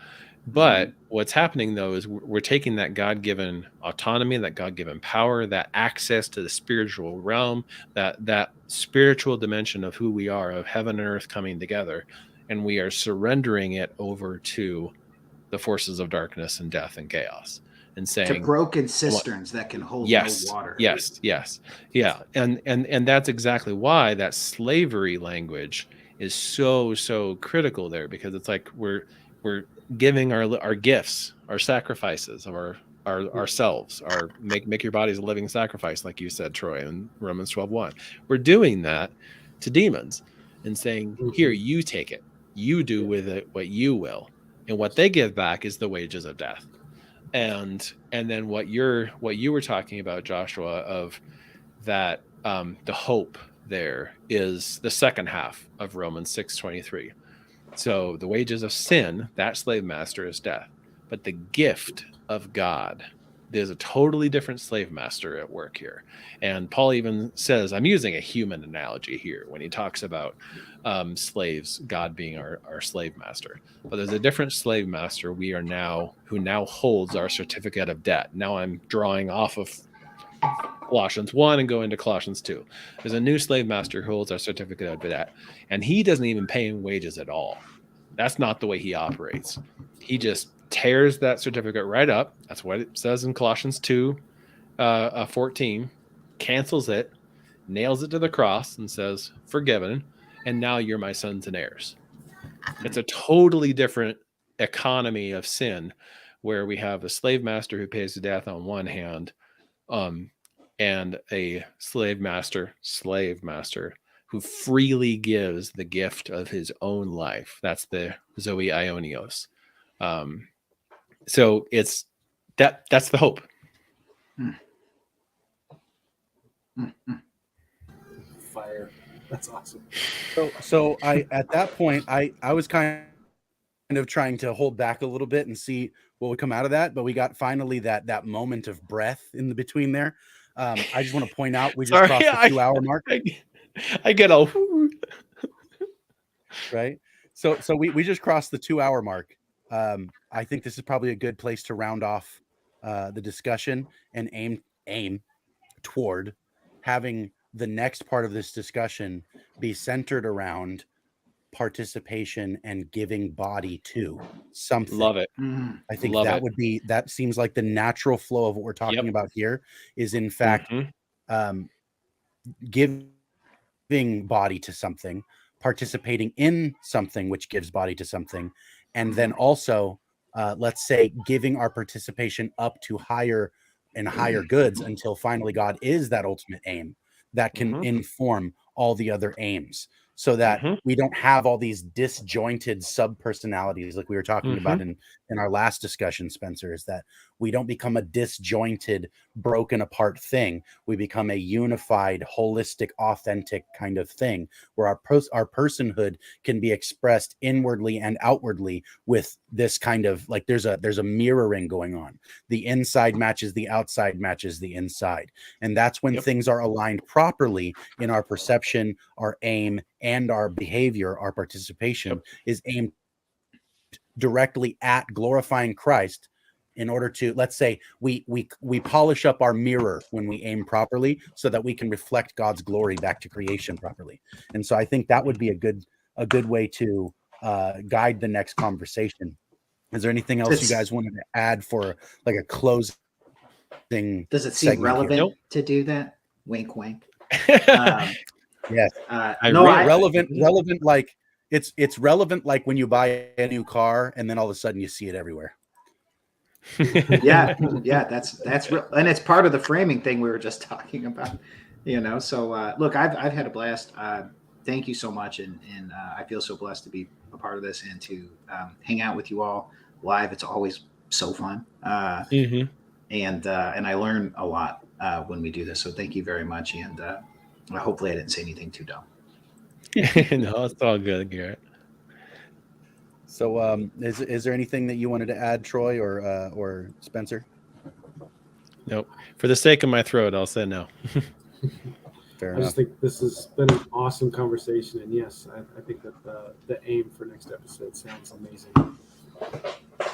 But what's happening though is we're taking that God-given autonomy, that God-given power, that access to the spiritual realm, that spiritual dimension of who we are, of heaven and earth coming together. And we are surrendering it over to the forces of darkness and death and chaos, and saying to broken cisterns that can hold no water. Yes. Yeah. And that's exactly why that slavery language is so critical there, because it's like we're giving our gifts, our sacrifices of ourselves, make your bodies a living sacrifice, like you said, Troy, in Romans 12:1. We're doing that to demons and saying, here, you take it. You do with it what you will, and what they give back is the wages of death. And then what you were talking about, Joshua, of that the hope there is the second half of Romans 6:23. So the wages of sin, that slave master, is death, but the gift of God, there's a totally different slave master at work here. And Paul even says, I'm using a human analogy here when he talks about slaves, God being our slave master. But there's a different slave master who now holds our certificate of debt. Now I'm drawing off of Colossians 1 and going to Colossians 2. There's a new slave master who holds our certificate of debt, and he doesn't even pay him wages at all. That's not the way he operates. He just tears that certificate right up. That's what it says in Colossians 2:14, cancels it, nails it to the cross, and says, forgiven, and now you're my sons and heirs. It's a totally different economy of sin, where we have a slave master who pays the death on one hand, and a slave master who freely gives the gift of his own life. That's the Zoe Ionios. So it's that's the hope. Fire. That's awesome. So I at that point I was kind of trying to hold back a little bit and see what would come out of that, but we got finally that moment of breath in the between there. I just want to point out we just crossed the 2-hour mark. I get a right. So we just crossed the 2-hour mark. I think this is probably a good place to round off the discussion and aim toward having the next part of this discussion be centered around participation and giving body to something. Love it. I think that seems like the natural flow of what we're talking about here is in fact giving body to something, participating in something which gives body to something, and then also let's say giving our participation up to higher and higher goods until finally God is that ultimate aim that can inform all the other aims. so that we don't have all these disjointed sub-personalities like we were talking about in our last discussion, Spencer, is that we don't become a disjointed, broken apart thing. We become a unified, holistic, authentic kind of thing where our personhood can be expressed inwardly and outwardly with this kind of like there's a mirroring going on. The inside matches the outside, matches the inside. And that's when things are aligned properly in our perception, our aim, and our behavior. Our participation is aimed directly at glorifying Christ in order to, let's say, we polish up our mirror when we aim properly so that we can reflect God's glory back to creation properly. And so I think that would be a good way to guide the next conversation. Is there anything else you guys wanted to add for like a closing? Does it seem relevant to do that? Wink, wink. Yes. Relevant. Like it's relevant. Like when you buy a new car and then all of a sudden you see it everywhere. yeah. That's real. And it's part of the framing thing we were just talking about, so look, I've had a blast. Thank you so much. And I feel so blessed to be a part of this and to hang out with you all live. It's always so fun. And I learn a lot when we do this. So thank you very much. And hopefully I didn't say anything too dumb. No, it's all good, Garrett. So is there anything that you wanted to add, Troy or Spencer? Nope. For the sake of my throat, I'll say no. Fair I enough. just think this has been an awesome conversation. And yes, I think that the aim for next episode sounds amazing.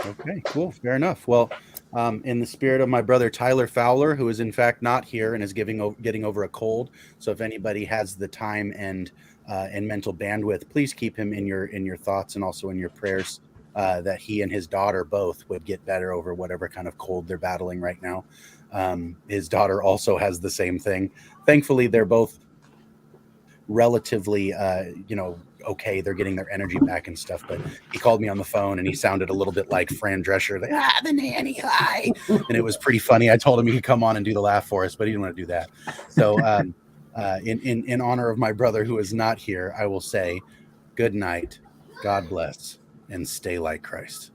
Okay, cool. Fair enough. Well, in the spirit of my brother Tyler Fowler, who is in fact not here and is getting over a cold, so if anybody has the time and mental bandwidth, please keep him in your thoughts and also in your prayers, that he and his daughter both would get better over whatever kind of cold they're battling right now. His daughter also has the same thing. Thankfully, they're both relatively, okay. They're getting their energy back and stuff. But he called me on the phone and he sounded a little bit like Fran Drescher, like, the nanny, hi. And it was pretty funny. I told him he could come on and do the laugh for us, but he didn't want to do that. So in honor of my brother who is not here, I will say good night, God bless, and stay like Christ.